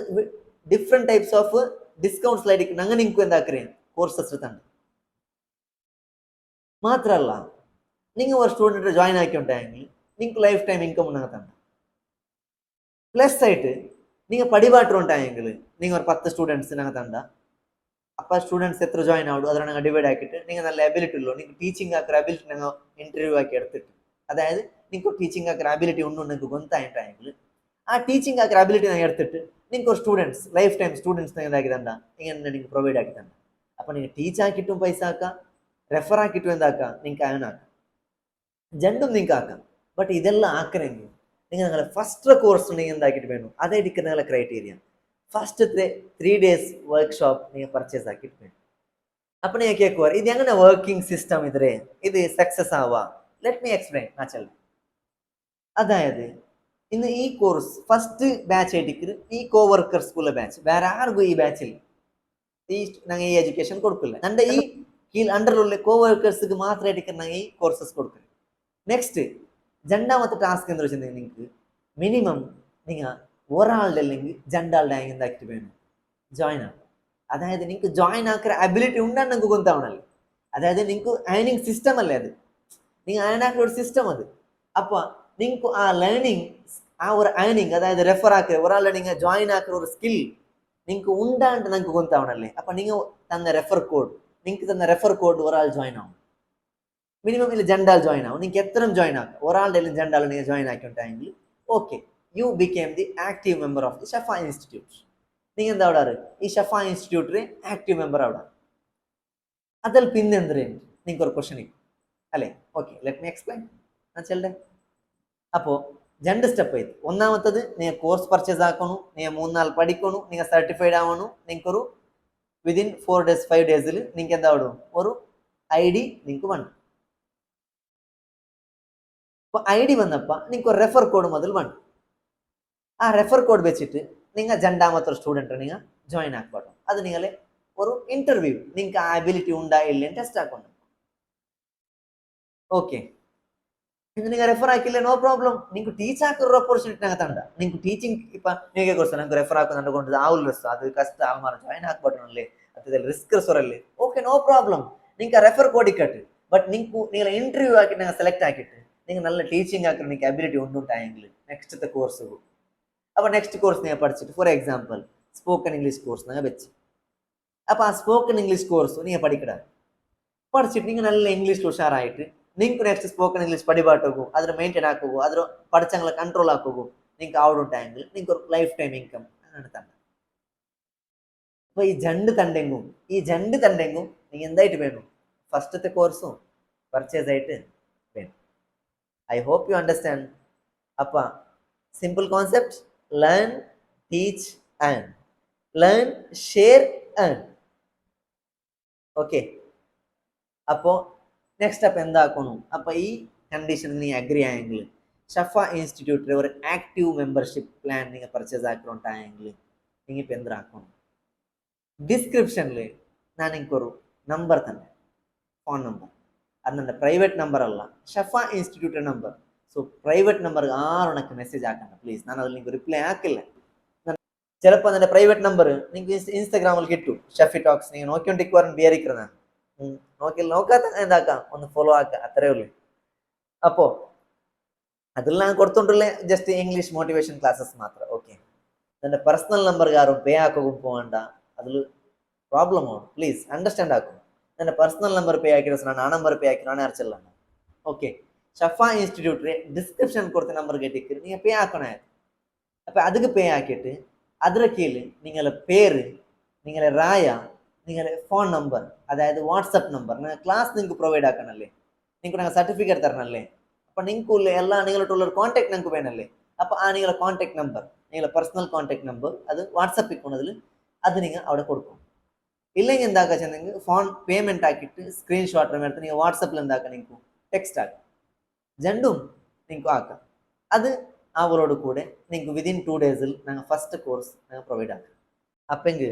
ഡിഫറെന്റ് ടൈപ്സ് ഓഫ് ഡിസ്കൗണ്ട്സിലായിരിക്കും ഞങ്ങൾ നിങ്ങൾക്ക് എന്താക്കറിയാം കോഴ്സസ് തണ്ട്. മാത്രമല്ല നിങ്ങൾ ഒരു സ്റ്റുഡൻറ്റ് ജോയിൻ ആക്കിയിട്ടുണ്ടെങ്കിൽ നിങ്ങൾക്ക് ലൈഫ് ടൈം ഇൻകം ഞങ്ങൾ തണ്ട. പ്ലസ് ആയിട്ട് നിങ്ങൾ പടിപാട്ടുണ്ടായെങ്കിൽ നിങ്ങൾ ഒരു 10 സ്റ്റുഡൻസ് ഞങ്ങൾ തണ്ട. അപ്പോൾ സ്റ്റുഡൻസ് എത്ര ജോയിൻ ആവുള്ളൂ അതിനെ ഞങ്ങൾ ഡിവൈഡ് ആക്കിയിട്ട് നിങ്ങൾ നല്ല എബിലിറ്റി ഉള്ളൂ, നിങ്ങൾക്ക് ടീച്ചിങ് ആക്കിയ എബിലിറ്റി ഞങ്ങൾ ഇന്റർവ്യൂ ആക്കി എടുത്തിട്ട്, അതായത് നിങ്ങൾക്ക് ടീച്ചിങ് ആക്കിയ എബിലിറ്റി ഉണ്ടോ നിങ്ങൾക്ക് ಗೊತ್ತಾയിട്ടായെങ്കിൽ ആ ടീച്ചിങ് ആക്കിയ എബിലിറ്റി ഞങ്ങൾ എടുത്തിട്ട് നിങ്ങൾക്ക് ഒരു സ്റ്റുഡൻസ് ലൈഫ് ടൈം സ്റ്റുഡൻസ് നിങ്ങൾ എന്താക്കി തണ്ട, ഇങ്ങനെ നിങ്ങൾക്ക് പ്രൊവൈഡ് ആക്കി തണ്ട. അപ്പോൾ നിങ്ങൾ ടീച്ച് ആക്കിയിട്ടും പൈസ ആക്കാം, റെഫർ ആക്കിയിട്ടും എന്താക്കാം, നിങ്ങൾക്ക് അയൺ ആക്കാം, രണ്ടും നിങ്ങൾക്ക് ആക്കാം. ബട്ട് ഇതെല്ലാം ആക്കണമെങ്കിൽ നിങ്ങൾ നിങ്ങളെ ഫസ്റ്റ് കോഴ്സ് നിങ്ങൾ എന്താക്കിയിട്ട് വേണം, അതായിരിക്കും നിങ്ങളെ ക്രൈറ്റീരിയ. ഫസ്റ്റ് 3 days വർക്ക്ഷോപ്പ് നിങ്ങൾ പർച്ചേസ് ആക്കിയിട്ട് വേണം. അപ്പം നിങ്ങൾ കേൾക്കുക ഇത് എങ്ങനെ വർക്കിംഗ് സിസ്റ്റം ഇത് സക്സസ് ആവാ. ലെറ്റ് മീ എക്സ്പ്ലെയിൻ നാച്ചല്ല. അതായത് ഇന്ന് ഈ കോഴ്സ് ഫസ്റ്റ് ബാച്ച് ആയിട്ട് ഈ കോ വർക്കർ സ്കൂളിലെ ബാച്ച് വേറെ ആർക്കും ഈ ബാച്ചിൽ ഞങ്ങൾ ഈ എഡ്യൂക്കേഷൻ കൊടുക്കില്ല. എൻ്റെ ഈ കീഴ് അണ്ടറിലുള്ള കോ വർക്കേഴ്സിക്ക് മാത്രമായിട്ട് ഞങ്ങൾ ഈ കോഴ്സസ് കൊടുക്കില്ല. നെക്സ്റ്റ് രണ്ടാമത്തെ ടാസ്ക് എന്ന് വെച്ചിട്ടുണ്ടെങ്കിൽ നിങ്ങൾക്ക് മിനിമം നിങ്ങൾ ഒരാളുടെ അല്ലെങ്കിൽ രണ്ടാളുടെ എന്താക്കിയിട്ട് വേണം ജോയിൻ ആകും. അതായത് നിങ്ങൾക്ക് ജോയിൻ ആക്കിയ അബിലിറ്റി ഉണ്ടാകുന്ന നിങ്ങൾക്ക് കൊണ്ടാവണല്ലോ. അതായത് നിങ്ങൾക്ക് ഏണിംഗ് സിസ്റ്റം അല്ലേ അത്. നിങ്ങൾ ഏണാക്കുന്ന ഒരു സിസ്റ്റം അത്. അപ്പൊ നിങ്ങൾക്ക് ആ ലേണിംഗ്, ആ ഒരു ഏണിംഗ്, അതായത് റെഫർ ആക്കുക ഒരാളെ നിങ്ങൾ ജോയിൻ ആക്കുന്ന ഒരു സ്കിൽ നിങ്ങൾക്ക് ഉണ്ടാണ്ട് നിങ്ങൾക്ക് ഗൊന്താവണല്ലേ. അപ്പൊ നിങ്ങൾ തന്ന റെഫർ കോഡ്, നിങ്ങൾക്ക് തന്ന റെഫർ കോഡ് ഒരാൾ ജോയിൻ ആവും, മിനിമം ഇല്ല ജണ്ടാൽ ജോയിൻ ആവും. നിങ്ങൾക്ക് എത്ര ജോയിൻ ആക്കാം, ഒരാളുടെ ജണ്ടാൽ നിങ്ങൾ ജോയിൻ ആക്കിയിട്ടെങ്കിൽ okay, you become the active member of the ഷഫ ഇൻസ്റ്റിറ്റ്യൂട്ട്. നിങ്ങൾ എന്താ അവിടെ ഈ ഷഫ ഇൻസ്റ്റിറ്റ്യൂട്ടിൽ ആക്റ്റീവ് മെമ്പർ അവിടെ. അതിൽ പിന്നെ എന്തിനു നിങ്ങൾക്ക് ഒരു ക്വസ്റ്റൻ അല്ലേ? Okay, let me explain. ചെല്ലേ അപ്പോൾ രണ്ട് സ്റ്റെപ്പ് ആയി. ഒന്നാമത്തത് നിങ്ങൾ കോഴ്സ് പർച്ചേസ് ആക്കണു, നിങ്ങൾ 3-4 പഠിക്കണു, നിങ്ങൾ സർട്ടിഫൈഡ് ആവണു. നിങ്ങൾക്കൊരു വിതിൻ 4 days 5 days നിങ്ങൾക്ക് എന്താ വിടും, ഒരു ID നിങ്ങൾക്ക് വേണം. അപ്പോൾ ID വന്നപ്പോൾ നിങ്ങൾക്ക് ഒരു റെഫർ കോഡ് മുതൽ വേണം. ആ റെഫർ കോഡ് വെച്ചിട്ട് നിങ്ങൾ രണ്ടാമത്തെ സ്റ്റുഡൻറ്റ് നിങ്ങൾ ജോയിൻ ആക്കട്ടോ. അത് നിങ്ങൾ ഒരു ഇന്റർവ്യൂ, നിങ്ങൾക്ക് ആ എബിലിറ്റി ഉണ്ടാ ഇല്ലേ ടെസ്റ്റ് ആക്കണം. ಓಕೆ ನಿಮಗೆ ರೆಫರ್ ಹಾಕಿಲ್ಲ ನೋ ಪ್ರಾಬ್ಲಮ್. ನಿಮ್ಗೆ ಟೀಚ್ ಹಾಕಿರೋ ಅಪರ್ಚುನಿಟಿ ನಂಗೆ ತಂಡ ನಿಮ್ಗೆ ಟೀಚಿಂಗ್ ಇಪ್ಪ ನೀವೇ ಕೊಡ್ಸ ನಂಗೆ ರೆಫರ್ ಹಾಕೋದು ಅಂದ್ಕೊಂಡು ಆವುಲ್ಲ ಅದು ಕಷ್ಟ ಆಲ್ಮಾರ ಜಾಯಿನ್ ಹಾಕ್ಬಾರ್ದು ಅದಲ್ಲಿ ರಿಸ್ಕ್ ಸೊರಲ್ಲಿ. ಓಕೆ ನೋ ಪ್ರಾಬ್ಲಮ್, ನಿಂಗೆ ರೆಫರ್ ಕೋಡಿ ಕಟ್ಟು. ಬಟ್ നിങ്ങൾ ಇಂಟರ್ವ್ಯೂ ಹಾಕಿ ನಂಗೆ ಸೆಲೆಕ್ಟ್ ಹಾಕಿಟ್ಟು നിങ്ങൾ നല്ല ടീച്ചിങ് ആക്കി നിങ്ങൾക്ക് എബിലിറ്റി ഉണ്ടുണ്ടായെങ്കിൽ നെക്സ്റ്റത്തെ കോഴ്സ് പോകും. അപ്പോൾ നെക്സ്റ്റ് കോഴ്സ് നിങ്ങൾ പഠിച്ചിട്ട് for example spoken English course നിങ്ങൾ വെച്ച്, അപ്പോൾ ആ സ്പോക്കൺ ഇംഗ്ലീഷ് കോഴ്സ് നിങ്ങൾ പഠിക്കട പഠിച്ചിട്ട് നിങ്ങൾ നല്ല ഇംഗ്ലീഷ് ഉഷാറായിട്ട് നിങ്ങൾക്ക് നെക്സ്റ്റ് സ്പോക്കൺ ഇംഗ്ലീഷ് പടിപാട്ടോകും, അതിന് മെയിൻറ്റെയിൻ ആക്കുക, അതിന് പഠിച്ചങ്ങളെ കൺട്രോൾ ആക്കുക. നിങ്ങൾക്ക് ആവുണ്ടായെങ്കിൽ നിങ്ങൾക്ക് ഒരു ലൈഫ് ടൈം ഇൻകം ആണ് തണ്ട. അപ്പോൾ ഈ രണ്ട് തണ്ടെങ്കും നിങ്ങൾ എന്തായിട്ട് വേണം, ഫസ്റ്റത്തെ കോഴ്സും പർച്ചേസ് ആയിട്ട് വേണം. I hope you understand. അപ്പം simple concept, learn, teach, earn. Learn, share, earn. Okay, അപ്പോൾ നെക്സ്റ്റ് അപ്പം എന്താക്കണം, അപ്പോൾ ഈ കണ്ടീഷനിൽ നീ അഗ്രി ആയെങ്കിൽ ഷഫ ഇൻസ്റ്റിറ്റ്യൂട്ടിൽ ഒരു ആക്റ്റീവ് മെമ്പർഷിപ്പ് പ്ലാൻ നിങ്ങൾ പർച്ചേസ് ആക്കിയിട്ടുണ്ടായെങ്കിൽ നിങ്ങൾ ഇപ്പം എന്താക്കണം, ഡിസ്ക്രിപ്ഷനിൽ ഞാൻ നിങ്ങൾക്കൊരു നമ്പർ തന്നെ, ഫോൺ നമ്പർ. അത് എൻ്റെ പ്രൈവറ്റ് നമ്പർ അല്ല, ഷഫ ഇൻസ്റ്റിറ്റ്യൂട്ടിൻ്റെ നമ്പർ. സോ പ്രൈവറ്റ് നമ്പർ ആരും എനിക്ക് മെസ്സേജ് ആക്കണ്ട പ്ലീസ്, ഞാൻ അതിൽ നിങ്ങൾക്ക് റിപ്ലൈ ആക്കില്ല. ചിലപ്പോൾ അതിൻ്റെ പ്രൈവറ്റ് നമ്പർ നിങ്ങൾക്ക് ഇൻസ്റ്റാഗ്രാമിൽ കിട്ടും, ഷഫി ടോക്സ്. നിങ്ങൾ നോക്കിക്കൊണ്ടിരിക്കുവാൻ വിചാരിക്കുന്നതാണ്, നോക്കാത്ത എന്താക്കാം, ഒന്ന് ഫോളോ ആക്കുക, അത്രേ ഉള്ളൂ. അപ്പോൾ അതിൽ ഞാൻ കൊടുത്തോണ്ടുള്ള ജസ്റ്റ് ഇംഗ്ലീഷ് മോട്ടിവേഷൻ ക്ലാസ്സസ് മാത്രം. ഓക്കെ, എൻ്റെ പേഴ്സണൽ നമ്പർ ആരും പേ ആക്കുകയും പോകണ്ട, അതിൽ ಪ್ರಾಬ್ಲಮ್ ಆಗೋದು. ಪ್ಲೀಸ್ ಅಂಡರ್ಸ್ಟ್ಯಾಂಡ್ ಹಾಕು. ನನ್ನ ಪರ್ಸನಲ್ ನಂಬರ್ ಪೇ ಹಾಕಿರೋ ನಾನು ಆ ನಂಬರ್ ಪೇ ಹಾಕಿ ನಾನೇ ಅರ್ಚಲ್ಲ. ಓಕೆ, ഷഫ ഇൻസ്റ്റിറ്റ്യൂട്ടിൽ ഡിസ്ക്രിപ്ഷൻ കൊടുത്ത നമ്പർ കേട്ടിട്ട് നിങ്ങൾ പേ ആക്കണേ. അപ്പം അതുക്ക് പേ ആക്കിയിട്ട് അതിൻ്റെ കീഴിൽ നിങ്ങളുടെ പേര്, നിങ്ങളുടെ റായ, നിങ്ങളുടെ ഫോൺ നമ്പർ, അതായത് വാട്സപ്പ് നമ്പർ, നിങ്ങൾ ക്ലാസ് നിങ്ങൾക്ക് പ്രൊവൈഡ് ആക്കണല്ലേ, നിങ്ങൾക്ക് ഞങ്ങൾ സർട്ടിഫിക്കറ്റ് തരണല്ലേ. അപ്പം നിങ്ങൾക്കുള്ള എല്ലാ നിങ്ങളോട്ടുള്ളൊരു കോൺടാക്ട് ഞങ്ങൾക്ക് വേണമല്ലേ. അപ്പോൾ ആ നിങ്ങളുടെ കോൺടാക്ട് നമ്പർ, നിങ്ങളുടെ പേഴ്സണൽ കോൺടാക്ട് നമ്പർ അത് വാട്സപ്പിൽ കൊണ്ടതിൽ അത് നിങ്ങൾ അവിടെ കൊടുക്കും. ഇല്ലെങ്കിൽ എന്താക്കുക വെച്ചാൽ നിങ്ങൾക്ക് ഫോൺ പേയ്മെൻറ്റ് ആക്കിയിട്ട് സ്ക്രീൻഷോട്ട് എടുത്ത് നിങ്ങൾ വാട്സപ്പിൽ എന്താക്കുക, നിങ്ങൾക്ക് ടെക്സ്റ്റ് ആക്കുക, രണ്ടും നിങ്ങൾക്ക് ആക്കാം. അത് അവരോട് കൂടെ നിങ്ങൾക്ക് വിതിൻ 2 days ഞങ്ങൾ ഫസ്റ്റ് കോഴ്സ് ഞങ്ങൾ പ്രൊവൈഡ് ആക്കാം. അപ്പെങ്കിൽ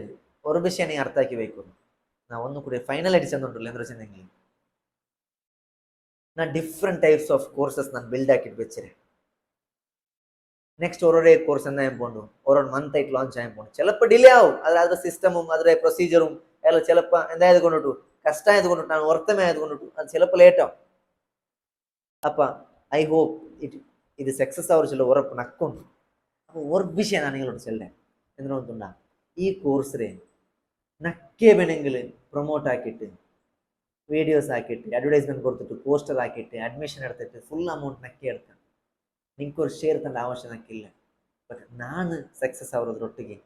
ഒരു വിഷയം നിങ്ങൾ അർത്ഥാക്കി വയ്ക്കുന്നു. ഞാൻ ഒന്നുകൂടി ഫൈനൽ ആയിട്ട് ചെന്നുണ്ടല്ലോ എന്താ വെച്ചിട്ടുണ്ടെങ്കിൽ, ഞാൻ ഡിഫറെൻറ്റ് ടൈപ്സ് ഓഫ് കോഴ്സസ് ഞാൻ ബിൽഡ് ആക്കിയിട്ട് വെച്ചിരേ. നെക്സ്റ്റ് ഓരോരോ കോഴ്സ് എന്താ ഞാൻ പോകണ്ടു, ഓരോ മന്ത് ആയിട്ട് ലോഞ്ച് ചെയ്യാൻ പോകുന്നു. ചിലപ്പോൾ ഡിലേ ആവും, അതിൻ്റെ സിസ്റ്റമും അതിൻ്റെ പ്രൊസീജിയറും അല്ല ചിലപ്പോൾ എന്തായത് കൊണ്ടിട്ടു കഷ്ടമായത് കൊണ്ടിട്ടാണ്, ഉറത്തമായത് കൊണ്ടിട്ടു അത് ചിലപ്പോൾ ലേറ്റാവും. അപ്പം ഐ ഹോപ്പ് ഇത് സക്സസ് ആവുന്ന ഉറപ്പ് നക്കുണ്ട്. അപ്പോൾ ഒരു വിഷയം ഞാൻ നിങ്ങളോട് ചെല്ലേ എന്തിനാ, ഈ കോഴ്സിനെ നക്കേ വേണമെങ്കിൽ പ്രൊമോട്ട് ആക്കിയിട്ട് വീഡിയോസ് ആക്കിയിട്ട് അഡ്വർടൈസ്മെൻറ്റ് കൊടുത്തിട്ട് പോസ്റ്റർ ആക്കിയിട്ട് അഡ്മിഷൻ എടുത്തിട്ട് ഫുൾ അമൗണ്ട് നക്കി എടുക്കാം. നിങ്ങൾക്കൊരു ഷെയർ തണ്ട ആവശ്യം നക്കില്ല. ബട്ട് ഞാൻ സക്സസ് ആവുന്നതിനൊട്ടിಗೆ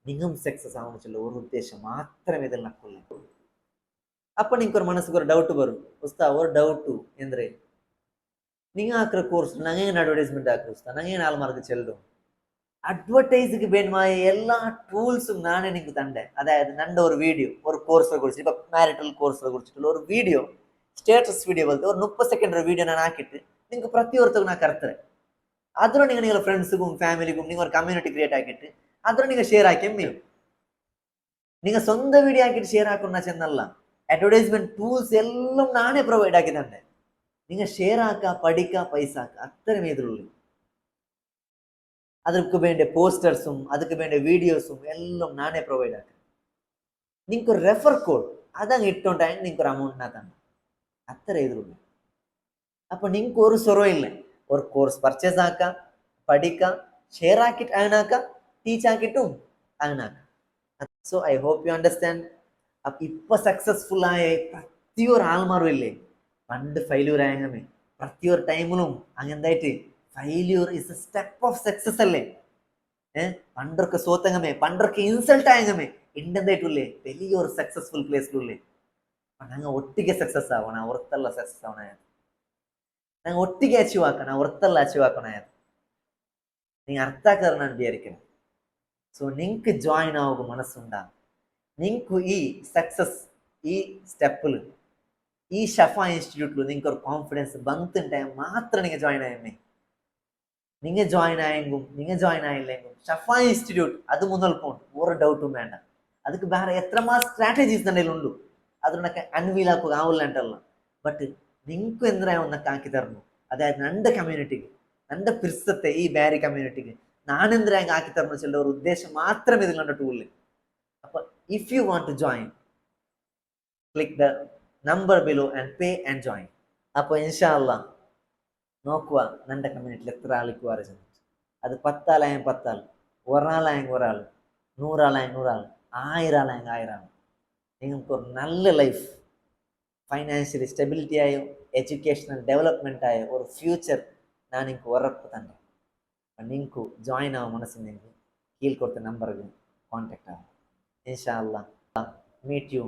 നിങ്ങളും സക്സസ് ആവുന്ന ഒരു ഉദ്ദേശം മാത്രമേ ഇതിൽ നക്കുള്ളൂ. അപ്പം നിങ്ങൾക്കൊരു മനസ്സിಗೆ ഒരു ಡೌಟ್ ಬರು, ಉಸ್ತಾ ഒരു ಡೌಟು ಎಂದರೆ നിങ്ങൾ ആക്കുന്ന കോഴ്സ് ഞങ്ങൾ അഡ്വർടൈസ്മെൻറ്റ് ആക്കുക ഉസ്താ, ഞങ്ങൾ ആൾമാർക്ക് ചെല്ലും. അഡ്വർടൈസിക്ക് വേണ്ടമായ എല്ലാ ടൂൾസും ഞാനേ നിങ്ങൾക്ക് തണ്ടേ. അതായത് നണ്ട ഒരു വീഡിയോ ഒരു കോഴ്സിനെ കുറിച്ചിട്ട്, ഇപ്പം മാരിറ്റൽ കോഴ്സിനെ കുറിച്ചിട്ടുള്ള ഒരു വീഡിയോ, സ്ಟೇಟಸ್ വീഡിയോ പോലത്തെ ഒരു 30 സെക്കൻഡ് ഒരു വീഡിയോ ഞാൻ ആക്കിയിട്ട് നിങ്ങൾക്ക് ಪ್ರತಿಯೊರ್ತಿಗೂ ನಾನು ಕರ್ತಾರೆ. ಅದನ್ನು നിങ്ങൾ നിങ്ങളുടെ ഫ്രണ്ട്സിനും ഫാമിലിക്കും നിങ്ങൾ ഒരു കമ്മ്യൂണിറ്റി ക്രിയേറ്റ് ആക്കിയിട്ട് ಅದನ್ನು നിങ്ങൾ ഷെയർ ആക്കിയും മീ നിങ്ങൾ സ്വന്തം വീഡിയോ ആക്കിയിട്ട് ഷെയർ ആക്കുന്ന ചെന്നല്ല. അഡ്വർടൈസ്മെന്റ് ടൂൾസ് എല്ലാം നാനേ പ്രൊവൈഡ് ആക്കി തന്നെ. നിങ്ങൾ ഷെയർ ആക്കുക, പഠിക്കുക, പൈസ ആക്കുക, അത്രയും ഇതിലുള്ളൂ. ಅದಕ್ಕೆ ಬೇಂಡ പോസ്റ്റേഴ്സും ಅದಕ್ಕೆ ಬೇಂಡ വീഡിയോസും എല്ലാം നാനേ പ്രൊവൈഡ് ആക്കുക. നിങ്ങൾക്ക് റെഫർ കോഡ് അതങ്ങ് ഇട്ടുണ്ടായെങ്കിൽ നിങ്ങൾക്ക് ഒരു അമൗണ്ട് തന്നെ അത്ര ഇതിലുള്ളൂ. അപ്പൊ നിങ്ങൾക്ക് ഒരു സ്വരമില്ല. ഒരു കോഴ്സ് പർച്ചേസ് ആക്കാം, പഠിക്കാം, ഷെയർ ആക്കിയിട്ട് ആക്കാം, ടീച്ച് ആക്കിയിട്ടും ആക്കാം. So I hope you understand. അപ്പൊ ഇപ്പൊ സക്സസ്ഫുൾ ആയ പ്രതിയൊരു ആൾമാരും ഇല്ലേ, പണ്ട് ഫെയില്യൂർ ആയങ്ങമേ പ്രതിയൊരു ടൈമിലും അങ്ങനെന്തായിട്ട് failure is a step of success അല്ലേ. പണ്ടൊക്കെ സോത്തങ്ങമേ, പണ്ടൊക്കെ ഇൻസൾട്ട് ആയങ്ങമേ ഇന്റെന്തായിട്ടുള്ളേ വലിയൊരു സക്സസ്ഫുൾ പ്ലേസിലുള്ളേ. ನಂಗೆ ಒಟ್ಟಿಗೆ ಸಕ್ಸಸ್ ಆಗೋಣ, ಹೊರತಲ್ಲ ಸಕ್ಸಸ್ ಆಗೋಣ. ನಂಗೆ ಒಟ್ಟಿಗೆ ಅಚೀವ್ ಹಾಕೋಣ, ಹೊರತಲ್ಲ ಅಚೀವ್ ಹಾಕೋಣ. ನೀ ಅರ್ಥ ಆಕಾರ ನಾನು ವಿಚಾರಿக்கிறேன். ಸೊ ನಿಂಕ್ ಜಾಯಿನ್ ಆಗೋಗ ಮನಸ್ಸುಂಡ, ನಿಂಕು ಈ ಸಕ್ಸಸ್ ಈ ಸ್ಟೆಪ್ಪುಲು ಈ ഷഫാ ഇൻസ്റ്റിറ്റ്യൂട്ടിൽ നിങ്ങൾക്ക് ഒരു കോൺഫിഡൻസ് ബന്ധുണ്ടായ മാത്രം നിങ്ങൾ ജോയിൻ ആയമ്മേ. നിങ്ങൾ ജോയിൻ ആയെങ്കും നിങ്ങൾ ജോയിൻ ആയില്ലെങ്കും ഷഫാ ഇൻസ്റ്റിറ്റ്യൂട്ട് അത് മുന്നോട്ട് ഒരു ഡൗട്ടും വേണ്ട. ಅದಕ್ಕೆ ಬೇರೆ ಎತ್ರಮಾ ಸ್ಟ್ರಾಟಜೀಸ್ ನನ್ನಲ್ಲಿ ಅದನ್ನಕ್ಕೆ ಅನ್ವೀಲ್ ಹಾಕೋಕೆ ಆವಿಲ್ಲ ಅಂಟಲ್ಲ. ಬಟ್ ನಿಂಕು ಎಂದ್ರೆ ಅವನ್ನಕ್ಕೆ ಹಾಕಿ ತರನು, ಅದಾയത് ನನ್ನ ಕಮ್ಯುನಿಟಿಗೆ, ನನ್ನ ಪಿರ್ಸತ್ತೆ ಈ ಬ್ಯಾರಿ ಕಮ್ಯುನಿಟಿಗೆ ನಾನೆಂದ್ರೆ ಹಂಗೆ ಹಾಕಿ ತರನು ಚೆಲ್ಲ ഒരു ഉദ്ദേശം മാത്രം ഇതിൽ ನನ್ನ ടൂളിൽ. അപ്പൊ if you want to join, click the number below and pay and join. അപ്പോൾ ഇൻഷാ അല്ലാ നോക്കുക ನನ್ನ കമ്മ്യൂണിറ്റിയിൽ എത്ര ആൾക്ക് വരച്ചു. അത് 10 ആളായെങ്കിൽ 10 ആൾ, ഒരാളായെങ്കിൽ ഒരാൾ, 100 ആളായെങ്കിൽ 100 ആൾ, 1000 ആളായെങ്കിൽ 1000 ആൾ. നിങ്ങൾക്കൊരു നല്ല ലൈഫ്, ഫൈനാൻഷ്യലി സ്റ്റെബിലിറ്റി ആയോ എഡ്യൂക്കേഷണൽ ഡെവലപ്മെൻ്റ് ആയോ ഒരു ഫ്യൂച്ചർ ನಾನು ನಿಂಗೆ ಉറപ്പ് തന്നെ. നിങ്ങൾക്ക് ജോയിൻ ആവാൻ മനസ്സുണ്ടെങ്കിൽ കീഴിൽ കൊടുത്ത നമ്പറിൽ കോൺടാക്റ്റ് ആവാം. ഇൻഷാ അല്ലാഹ് മീറ്റ് യു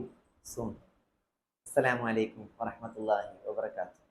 സൂൺ. അസ്സലാമു അലൈക്കും വറഹ്മത്തുള്ളാഹി വബറകാതുഹു.